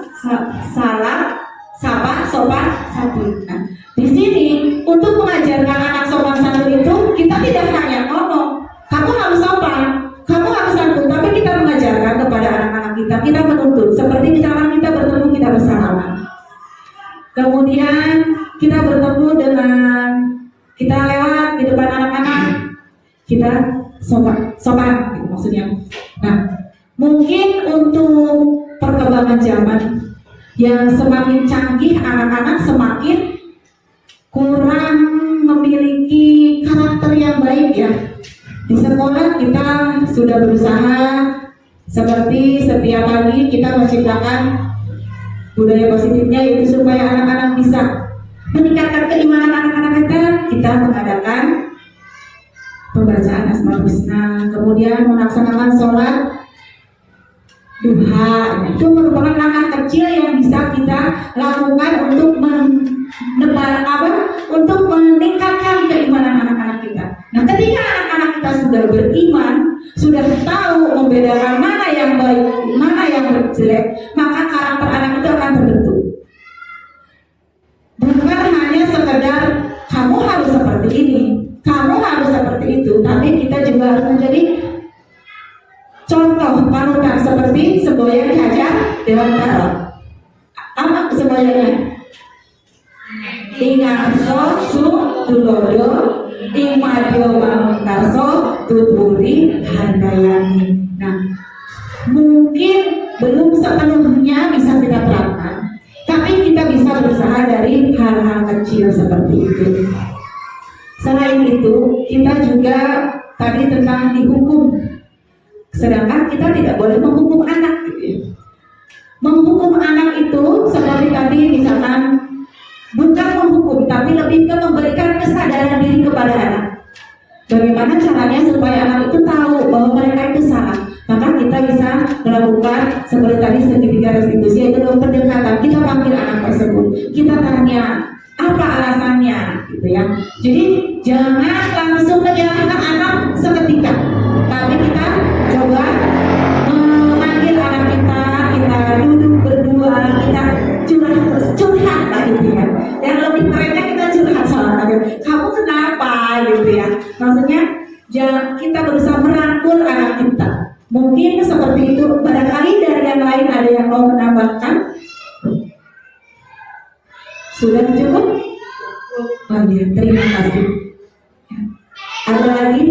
sapa, sopan, santun. Nah, di sini untuk mengajarkan anak sopan santun itu kita tidak hanya ngomong, kamu harus sopan, kamu harus santun, tapi kita mengajarkan kepada anak-anak kita menuntut. Seperti misalkan kita bertemu, kita bersalaman. Kemudian kita bertemu dengan kita lewat di depan anak-anak, kita sopan gitu maksudnya. Nah, mungkin untuk perkembangan zaman yang semakin canggih, anak-anak semakin kurang memiliki karakter yang baik ya. Di sekolah kita sudah berusaha seperti setiap pagi kita menciptakan Budaya positifnya itu supaya anak-anak bisa meningkatkan keimanan anak-anak kita mengadakan pembacaan Asmaul Husna, kemudian melaksanakan sholat duha. Itu merupakan langkah kecil yang bisa kita lakukan untuk untuk meningkatkan keimanan anak-anak kita. Nah, ketika anak-anak kita sudah beriman, sudah tahu membedakan mana yang baik, mana yang jelek, maka karakter anak itu akan terbentuk. Bukan hanya sekedar kamu harus seperti ini, kamu harus seperti itu, tapi kita juga harus menjadi contoh panutan seperti semboyan Hajar Dewantara. Apa semboyannya? Ingarso su tulodo imadyo manguntarso tuturi handayani. Nah, mungkin belum sepenuhnya bisa kita terapkan, tapi kita bisa berusaha dari hal-hal kecil seperti itu. Selain itu, kita juga tadi tentang dihukum. Sedangkan kita tidak boleh menghukum anak, gitu ya. Menghukum anak itu seperti tadi misalkan bukan menghukum, tapi lebih ke memberikan kesadaran diri kepada anak. Bagaimana caranya supaya anak itu tahu bahwa mereka itu salah? Maka kita bisa melakukan seperti tadi segitiga restitusi, yaitu pendekatan. Kita panggil anak tersebut, kita tanya apa alasannya, gitu ya. Jadi jangan langsung menyalahkan anak seketika, tapi kita coba memanggil anak kita duduk berdua, kita curhat lah, gitu ya. Yang lebih kerennya kita curhat sama anak, kamu kenapa, gitu ya. Maksudnya kita berusaha merangkul anak kita. Mungkin seperti itu. Barangkali dari yang lain ada yang mau menambahkan? Sudah cukup? Oh ya, terima kasih. Ada lagi?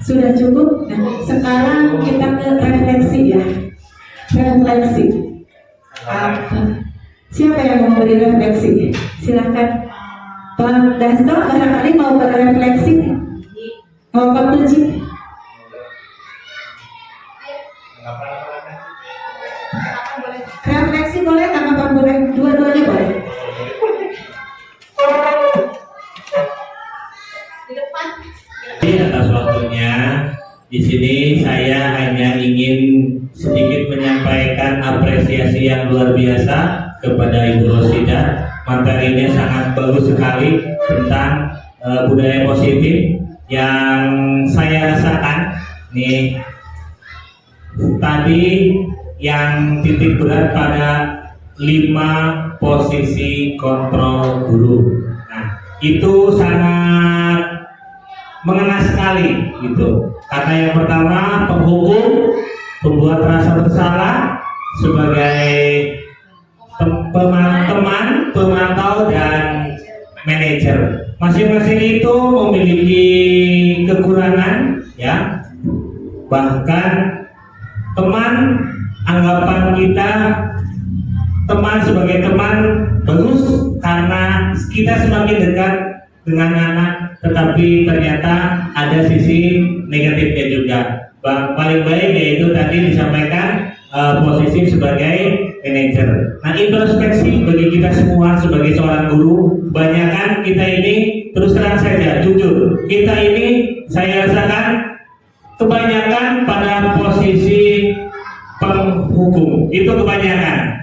Sudah cukup? Nah, sekarang kita ke refleksi ya. Refleksi. Siapa yang mau beri refleksi? Silakan. Pak Dasto barangkali mau berefleksi. Mau berpuji. Refleksi boleh, tanggapan boleh, dua-duanya boleh. Di atas waktunya, di sini saya hanya ingin sedikit menyampaikan apresiasi yang luar biasa kepada Ibu Rosida. Materinya sangat bagus sekali tentang budaya positif yang saya rasakan nih tadi, yang titik berat pada 5 posisi kontrol guru. Nah, itu sangat mengena sekali gitu. Karena yang pertama penghukum, pembuat rasa bersalah sebagai teman, pemantau dan manajer. Masing-masing itu memiliki kekurangan ya. Bahkan teman, anggapan kita teman sebagai teman bagus karena kita semakin dekat dengan anak, tetapi ternyata ada sisi negatifnya juga. Paling baik yaitu tadi disampaikan posisi sebagai manajer. Nah, introspeksi bagi kita semua sebagai seorang guru, kebanyakan kita ini, terus terang saja, jujur, kita ini saya rasakan kebanyakan pada posisi penghukum. Itu kebanyakan.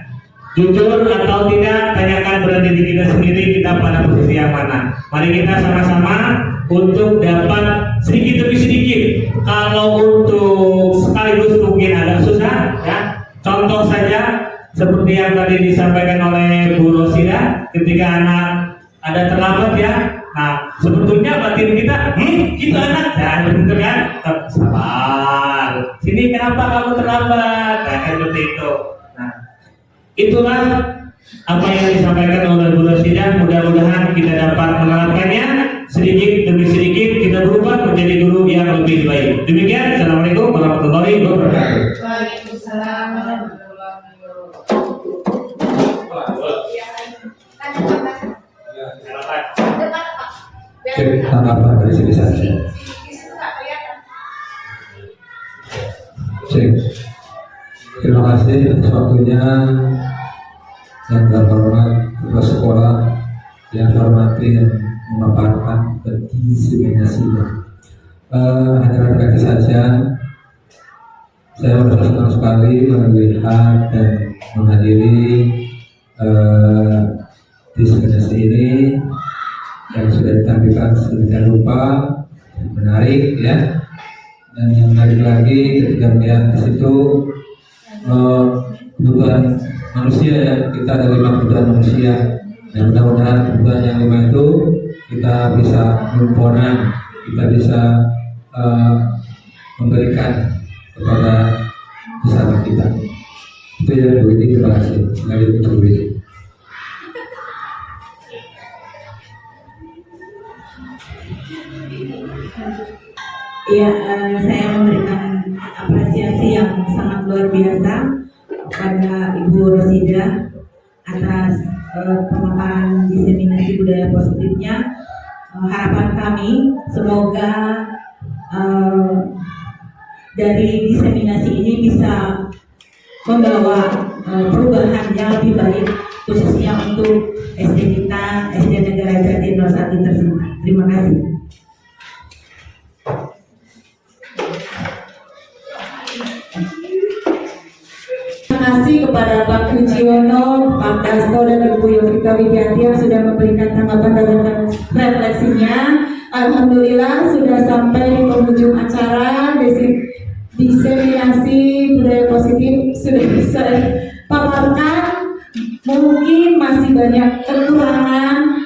Jujur atau tidak, tanyakan pada diri kita sendiri, kita pada posisi yang mana. Mari kita sama-sama untuk dapat sedikit demi sedikit. Kalau untuk sekaligus mungkin agak susah ya. Contoh saja seperti yang tadi disampaikan oleh Bu Rosida, ketika anak ada terlambat ya. Nah, sebetulnya batin kita, itu anak, dan betul kan? Sabar. Sini kenapa kamu terlambat? Nah, kan seperti itu. Nah, itulah apa yang disampaikan oleh Bu Rosida. Mudah-mudahan kita dapat menerapkannya sedikit demi sedikit, kita berubah menjadi guru yang lebih baik. Demikian, Assalamualaikum warahmatullahi wabarakatuh. Waalaikumsalam warahmatullahi Tanggapan dari sini saja. Terima kasih atas waktunya yang terhormat ketua sekolah, yang terhormati yang memaparkan diseminasinya. Hanya kata saja, saya merasa senang sekali melihat dan menghadiri diseminasi ini yang sudah ditampilkan sedemikian rupa, menarik ya. Dan yang menarik lagi ketika melihat di situ kebutuhan manusia ya, kita ada 5 kebutuhan manusia, dan mudah-mudahan kebutuhan yang 5 itu kita bisa menyempurnakan, kita bisa memberikan kepada bersama kita. Itu ya Bu Widi, terima kasih. Lanjut Bu Widi. Ya, saya memberikan apresiasi yang sangat luar biasa kepada Ibu Rosida atas pemaparan diseminasi budaya positifnya. Harapan kami semoga dari diseminasi ini bisa membawa perubahan yang lebih baik, khususnya untuk SD kita, SD Negara Jatim 01 tersebut. Terima kasih. Terima kasih kepada Pak Fujiono, Pak Dasto, dan Ibu Yovita Widianti yang sudah memberikan tanggapan dan refleksinya. Alhamdulillah sudah sampai di penghujung acara. Diseminasi budaya positif sudah bisa paparkan. Mungkin masih banyak kekurangan.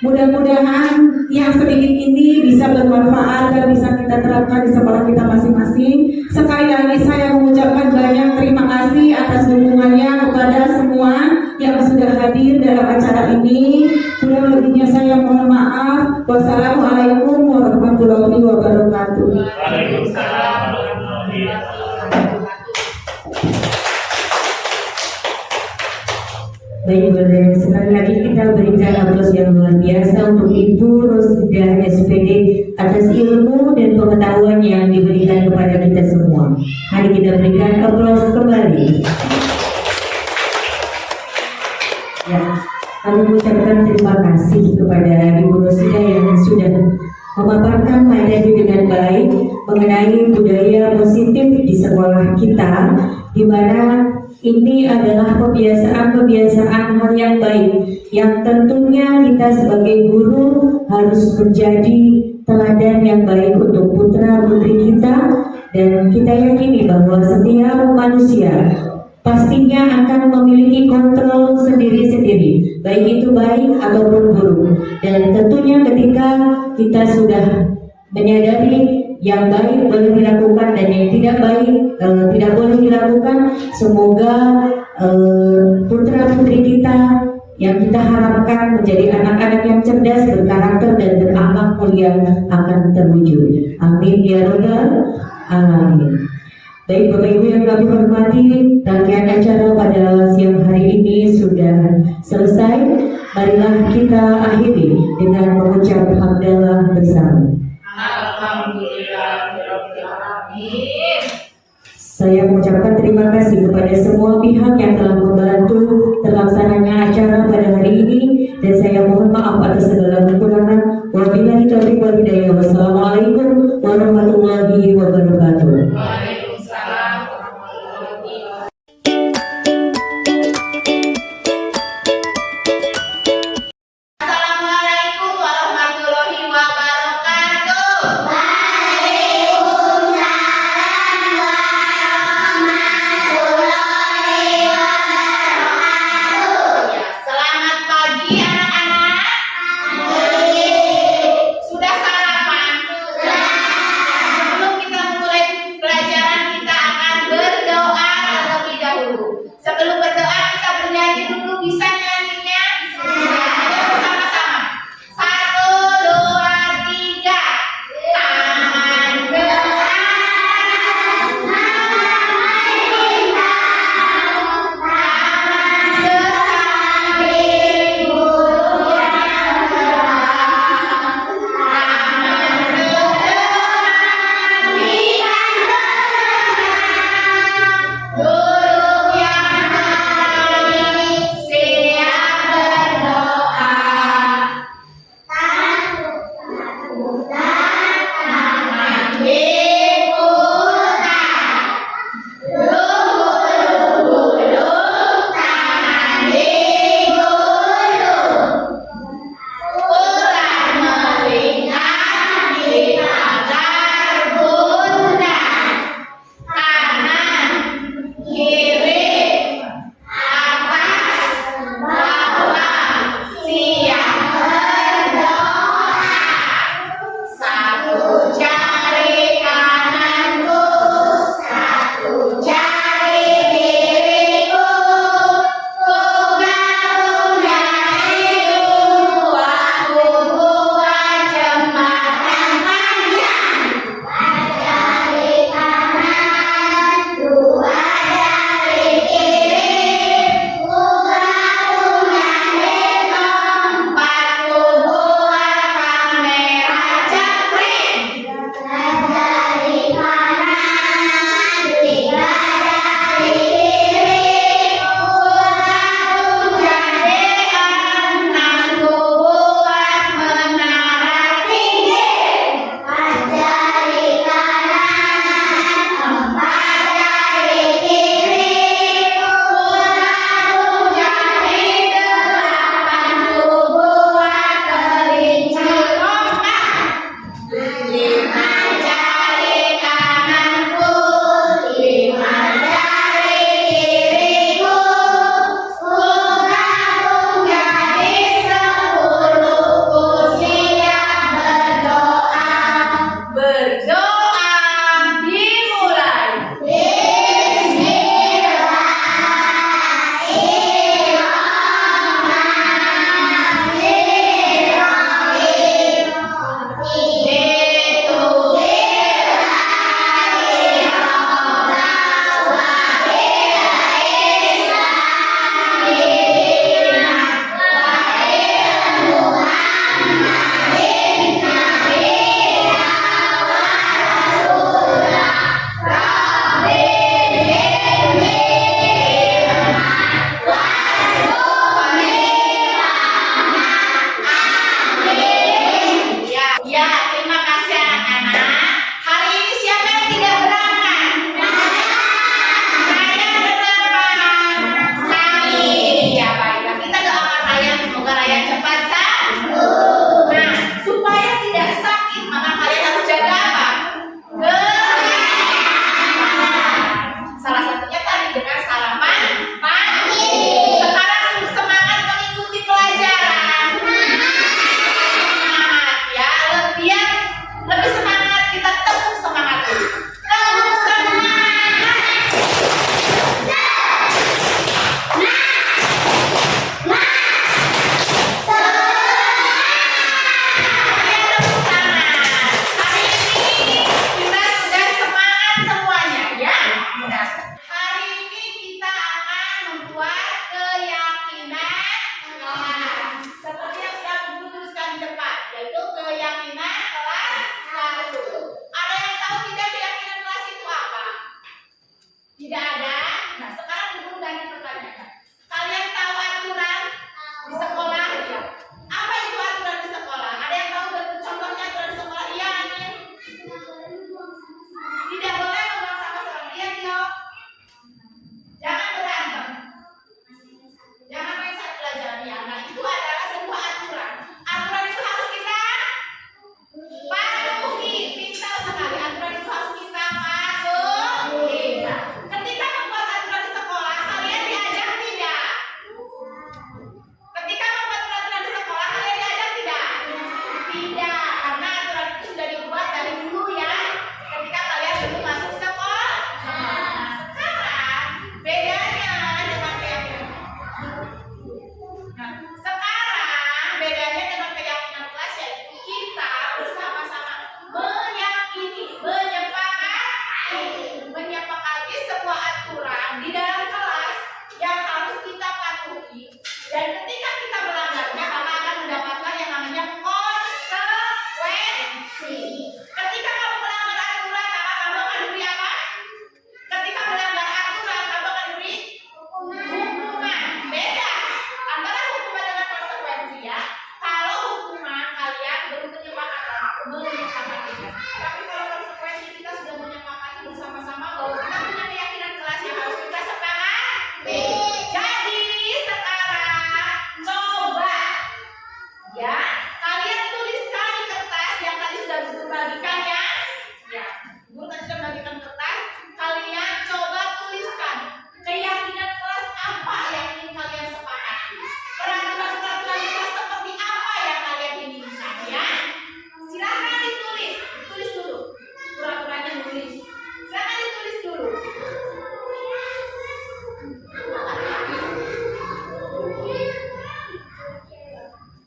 Mudah-mudahan yang sedikit ini bisa bermanfaat dan bisa kita terapkan di sekolah kita masing-masing. Sekali lagi saya mengucapkan banyak terima kasih atas dukungannya kepada semua yang sudah hadir dalam acara ini. Kurang lebihnya saya mohon maaf. Wassalamualaikum warahmatullahi wabarakatuh. Waalaikumsalam warahmatullahi wabarakatuh. Baik, sekali lagi kita berikan aplaus yang luar biasa untuk Ibu Rosida SPD atas ilmu dan pengetahuan yang diberikan kepada kita semua. Mari kita berikan aplaus kembali. Ya, kami mengucapkan terima kasih kepada Ibu Rosida yang sudah memaparkan materi dengan baik mengenai budaya positif di sekolah kita, di mana ini adalah kebiasaan hal yang baik yang tentunya kita sebagai guru harus menjadi teladan yang baik untuk putra putri kita, dan kita yakini bahwa setiap manusia pastinya akan memiliki kontrol sendiri-sendiri, baik itu baik ataupun buruk. Dan tentunya ketika kita sudah menyadari yang baik boleh dilakukan dan yang tidak baik tidak boleh dilakukan, semoga putra putri kita yang kita harapkan menjadi anak-anak yang cerdas, berkarakter dan berakhlak mulia akan terwujud. Amin ya rabbal alamin. Baik Bapak Ibu yang kami hormati, rangkaian acara pada siang hari ini sudah selesai. Marilah kita akhiri dengan mengucap hamdalah bersama. Alhamdulillahirobbilalamin. Saya mengucapkan terima kasih kepada semua pihak yang telah membantu terlaksananya acara pada hari ini, dan saya mohon maaf atas segala kekurangan. Wabillahi taufiq wal hidayah. Wassalamualaikum warahmatullahi wabarakatuh. Waalaikumsalam warahmatullahi wabarakatuh. Assalamualaikum warahmatullahi wabarakatuh. Ya, selamat pagi anak-anak. Sudah sarapan? ya. Nah, itu adalah sebuah aturan. Aturan itu harus kita patuhi. Pintar sekali. Aturan itu harus kita patuhi. Nah, ketika membuat aturan di sekolah, kalian diajar tidak? Ketika membuat peraturan di sekolah, kalian diajar tidak? Tidak, karena aturan itu sudah dibuat dari dulu ya. Ketika kalian belum masuk sekolah. Nah, sekarang bedanya dengan keyakinan. Nah, sekarang bedanya dengan keyakinan kelas yaitu kita bersama-sama menyepakati sebuah aturan di dalam kelas yang harus kita patuhi, dan ketika kita melanggarnya maka akan mendapatkan yang namanya konsekuensi. Ketika kamu melanggar aturan maka kamu akan diberi apa? Ketika melanggar aturan kamu akan diberi hukuman. Beda antara hukuman dengan konsekuensi ya. Kalau hukuman kalian belum menyepakati. Tapi kalau konsekuensi kita sudah menyepakati bersama-sama bahwa kita punya keyakinan kelas yang harus kita sepakati. Jadi sekarang coba ya kalian tuliskan di kertas yang tadi sudah Guru bagikan ya. Ya, Guru tadi sudah bagikan kertas. Kalian coba tuliskan keyakinan kelas apa yang ingin kalian sepakati. Peraturan-peraturan kelas seperti apa yang kalian inginkan ya. Silakan ditulis dulu. Peraturannya nulis. Silakan ditulis dulu.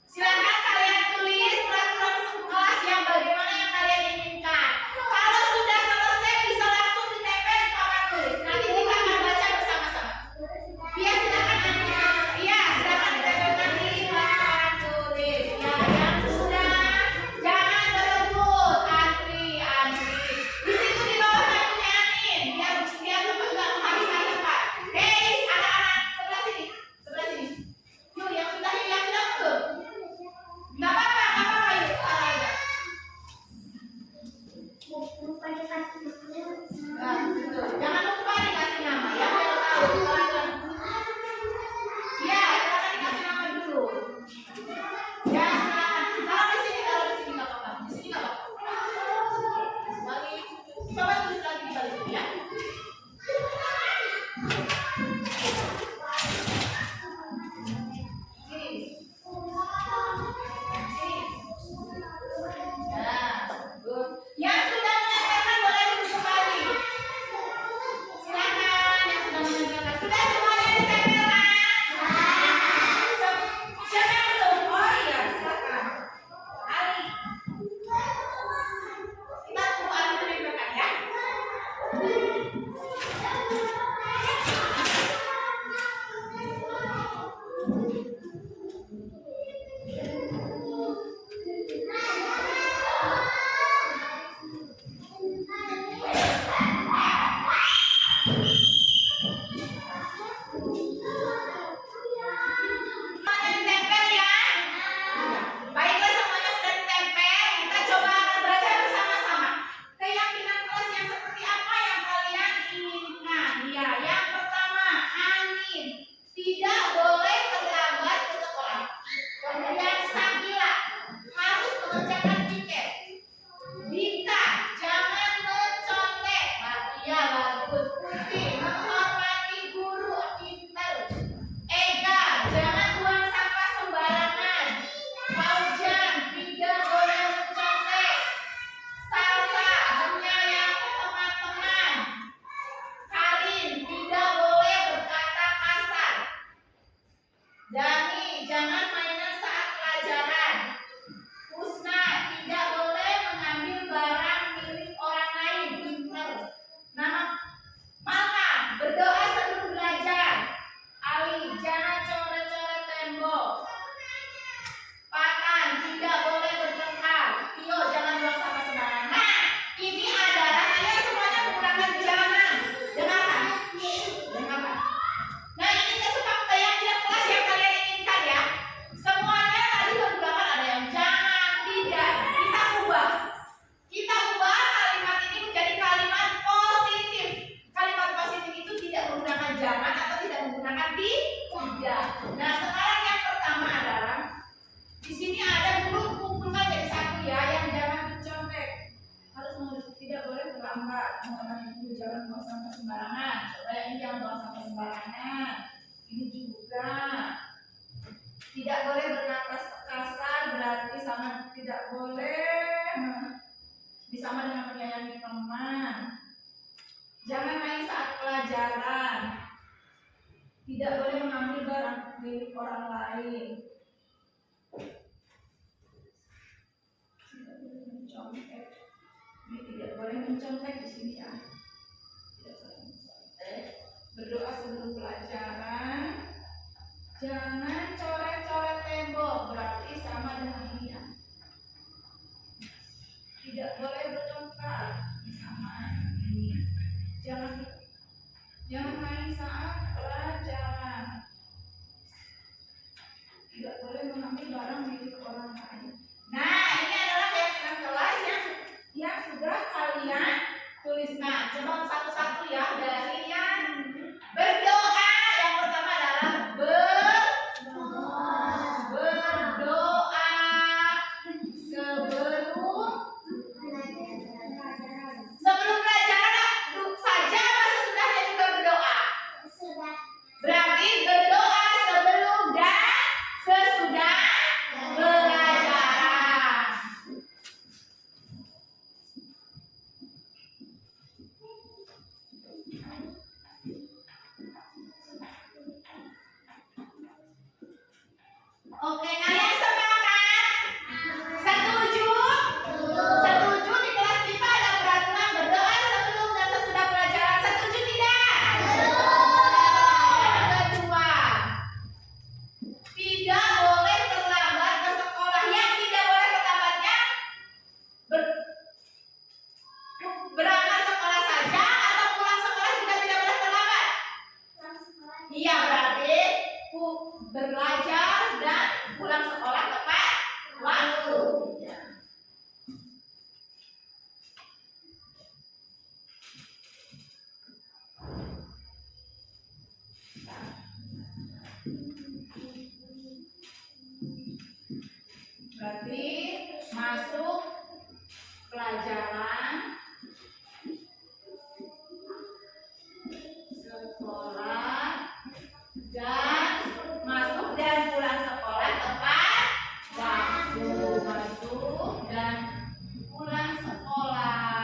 Silakan kalian tulis peraturan kelas yang bagaimana yang kalian inginkan. Kalau sudah selesai bisa langsung ditempel di papan tulis. Nanti kita akan baca bersama-sama. Iya, silakan ditempelkan di papan tulis. Ya, yang sudah jangan berebut, antri. Di situ di bawah namanya Amin. Biar tempat habis tempat. Hei, anak-anak sebelah sini. Yuk, yang sudah betul. Nggak apa-apa yuk. Nah, betul. Jangan lupa dikasih nama ya, biar tahu. Ya, silakan dikasih nama dulu. Ya, silakan. Taruh di sini nggak apa-apa. Di sini nggak apa-apa. Balik. Coba tulis lagi di balik ya. Yang sudah menempelkan boleh duduk kembali. Silakan yang sudah menempelkan. Sudah semuanya ditempelkan? Siapa yang belum? Oh iya, silakan. Ali. Kita tunggu Ali menempelkan ya. Semuanya ditempel ya. Baiklah, semuanya sudah ditempel. Kita coba akan belajar bersama-sama. Keyakinan kelas yang seperti apa yang kalian inginkan? Ya, yang pertama, Amin. Tidak boleh terlambat ke sekolah. Kemudian Sakila harus mengerjakan tiket. Dita, jangan mencontek. Iya, bagus. Putih, menghormati guru. Pinter. Ega, jangan buang sampah sembarangan. Paujan, tidak boleh mencontek. Salsa, menyayangi teman-teman. Karin, tidak boleh berkata kasar. Dani, jangan mainan saat pelajaran. Husna, tidak boleh mengambil barang milik orang lain. Pinter. Nama Malka, berdoa sebelum belajar. Ali, jangan coret-coret tembok. Patan, tidak boleh bertengkar. Tio, jangan buang sampah sembarangan. Nah, ini adalah kalian semuanya menggunakan jangan. Dengarkan. Nah, ini keyakinan kelas yang kalian inginkan ya. Tidak boleh berkata kasar, berarti sama tidak boleh disama dengan menyayangi teman. Jangan main saat pelajaran. Tidak boleh mengambil barang milik orang lain. Tidak boleh mencontek. Ini tidak boleh mencontek di sini ya. Tidak boleh mencontek. Berdoa sebelum pelajaran. Jangan coret-coret tembok, berarti sama dengan ini ya. Tidak boleh bertengkar, sama ini. Jangan main saat pelajaran. Tidak boleh mengambil barang milik orang lain. Nah, ini adalah keyakinan kelas yang sudah kalian tulis. Nah, coba satu-satu ya dari yang berdoa. Yang pertama adalah berdoa sebelum pelajaran saja apa sesudahnya juga berdoa? Berarti berdoa sebelum dan sesudah pelajaran. Oke, kalian sepakat? Setuju? Setuju di kelas kita ada peraturan berdoa sebelum dan sesudah pelajaran. Setuju tidak? Yang kedua, tidak boleh terlambat ke sekolah. Yang tidak boleh terlambatnya berangkat sekolah saja atau pulang sekolah juga tidak boleh terlambat. Iya, berarti belajar dan pulang sekolah tepat waktu. Berarti masuk pelajaran sekolah dan masuk dan pulang sekolah tepat waktu. Masuk dan pulang sekolah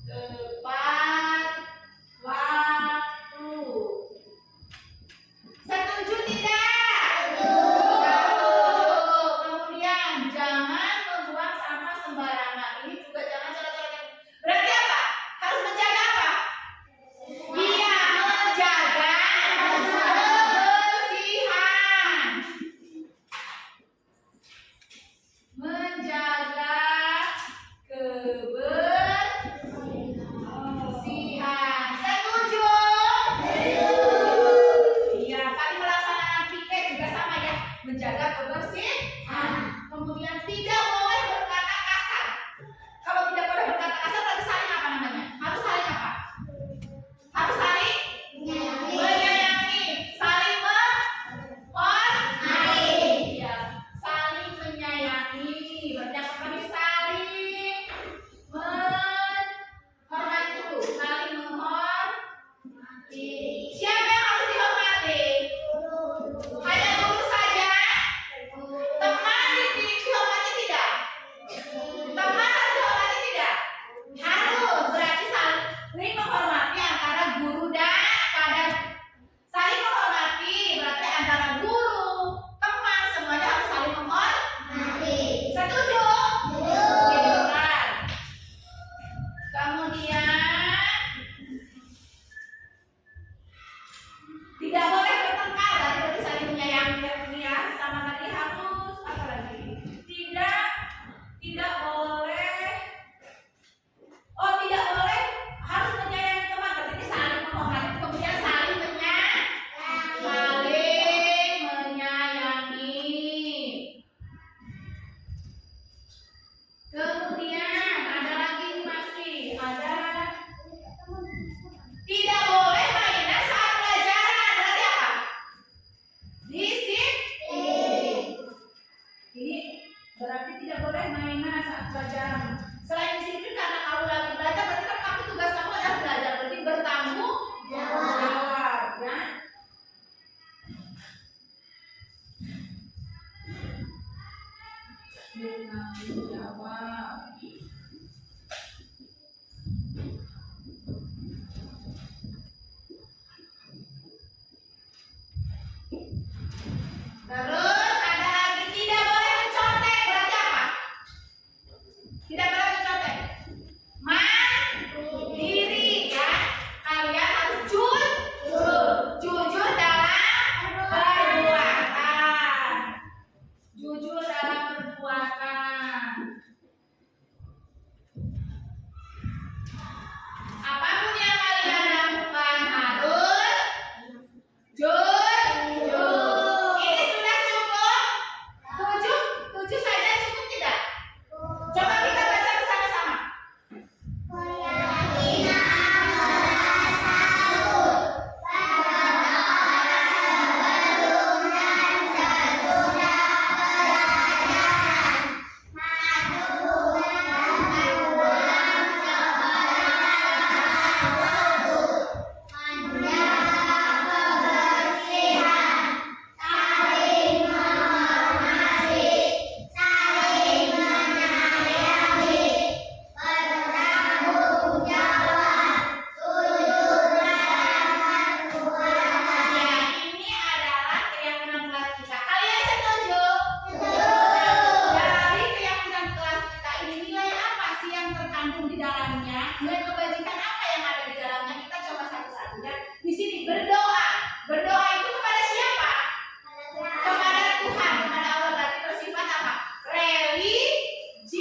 tepat waktu. Setuju tidak? Setuju. dengan menjawab. Terus ada lagi tidak boleh mencontek, berarti apa? Tidak boleh mencontek. Mandiri ya. Kalian harus jujur dalam perbuatan. Jujur dalam perbuatan. Apapun yang kalian lakukan harus jujur. Ini sudah cukup? Tujuh saja cukup tidak? Coba kita baca bersama-sama. Ini adalah keyakinan kelas kita. Kalian setuju? Dari keyakinan kelas kita ini nilai apa sih yang terkandung di dalamnya? Nilai kebajikan apa yang ada di dalamnya? Kita coba satu-satu ya. Di sini berdoa. Berdoa itu kepada siapa? Kepada Tuhan, kepada Allah. Berarti bersifat apa? Religius.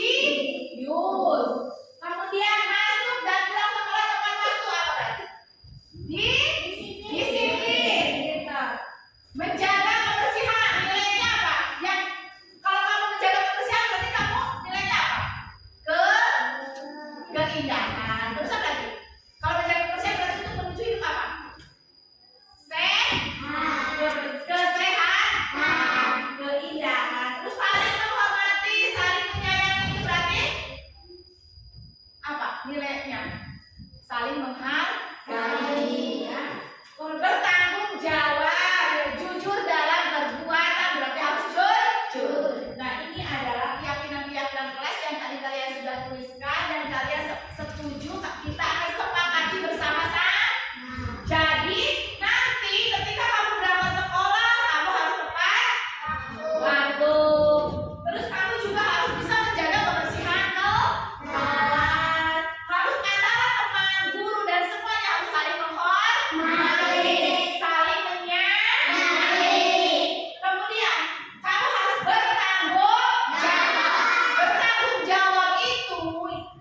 Kemudian masuk dan pulang sekolah tepat waktu apa berarti? Disiplin. Gitu. Menjaga kebersihan nilainya apa? Yang kalau kamu menjaga kebersihan berarti kamu nilainya apa? Keindahan. Terus apa lagi? Kalau menjaga kebersihan berarti untuk menuju hidup apa? Kesehatan, keindahan. Terus saling menghormati, saling menyayangi itu berarti apa nilainya? Saling menghargai. Ya. Bertanggung jawab, jujur dalam perbuatan berarti harus jujur. Nah ini adalah keyakinan-keyakinan kelas yang tadi kalian sudah tuliskan dan kalian setuju kita akan sepakati bersama-sama. Jadi nanti ketika kamu berangkat sekolah kamu harus tepat waktu. Terus kamu juga harus bisa menjaga kebersihan kelas. Harus antara teman, guru dan semuanya harus saling menghormati, saling menyayangi. Kemudian kamu harus bertanggung jawab. Bertanggung jawab itu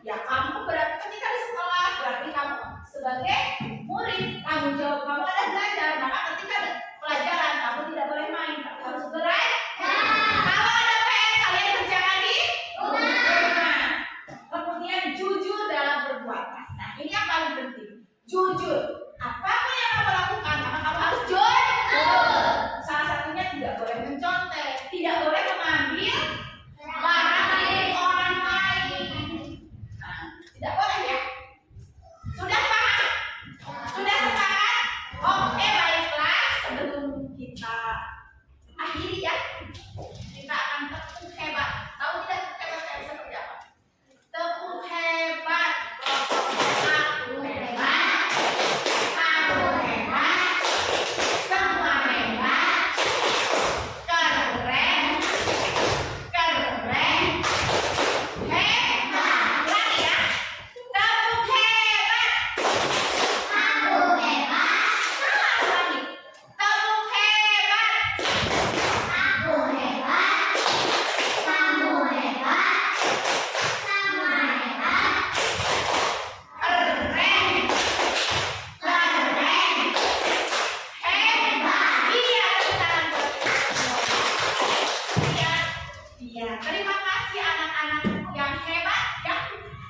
ya kamu berarti ketika di sekolah berarti kamu sebagai murid tanggung jawab kamu ada belajar. Maka ketika ada pelajaran kamu tidak boleh main, tapi harus belajar. Kalau ada PR kalian kerjakan di rumah. Kemudian jujur dalam perbuatan. Nah ini yang paling penting. Jujur. Apapun yang kamu lakukan, maka kamu harus jujur. Salah satunya tidak boleh mencontek, tidak boleh mengambil barang milik orang lain. Nah, tidak boleh ya. Sudah paham? Sudah sepakat? Oke, baiklah. Sebelum kita akhiri ya, kita akan tepuk hebat. Tahu tidak tepuk hebat seperti apa? Tepuk hebat. Aku hebat. Kamu hebat. Semua hebat. Keren. Keren. Hebat. Lagi ya. Tepuk hebat. Kamu hebat. Salah lagi. Tepuk hebat. Aku hebat. Kamu hebat. Sama hebat. Keren. Keren. Hebat. Iya, tangan buat kita. Iya. Terima kasih anak-anak yang hebat ya.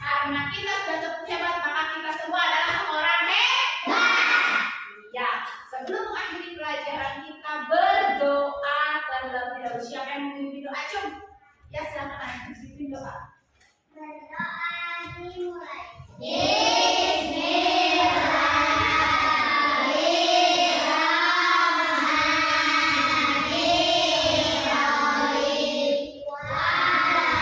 Karena kita sudah cukup hebat, maka kita semua adalah orang hebat. Ya, sebelum mengakhiri pelajaran kita berdoa terlebih dahulu. Siapa yang memimpin doa? Cum. Ya, silakan anak memimpin doa. Berdoa dimulai. Bismillahirrahmanirrahim.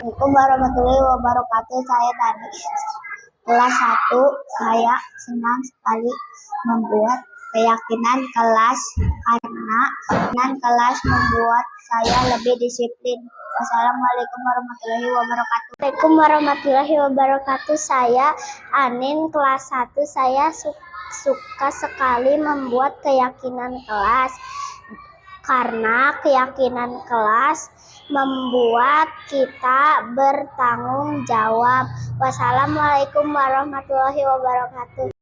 Assalamualaikum warahmatullahi wabarakatuh. Saya dari kelas 1. Saya senang sekali membuat keyakinan kelas karena keyakinan kelas membuat saya lebih disiplin. Wassalamualaikum warahmatullahi wabarakatuh. Waalaikumsalam warahmatullahi wabarakatuh. Saya Anin kelas 1. Saya suka sekali membuat keyakinan kelas karena keyakinan kelas membuat kita bertanggung jawab. Wassalamualaikum warahmatullahi wabarakatuh.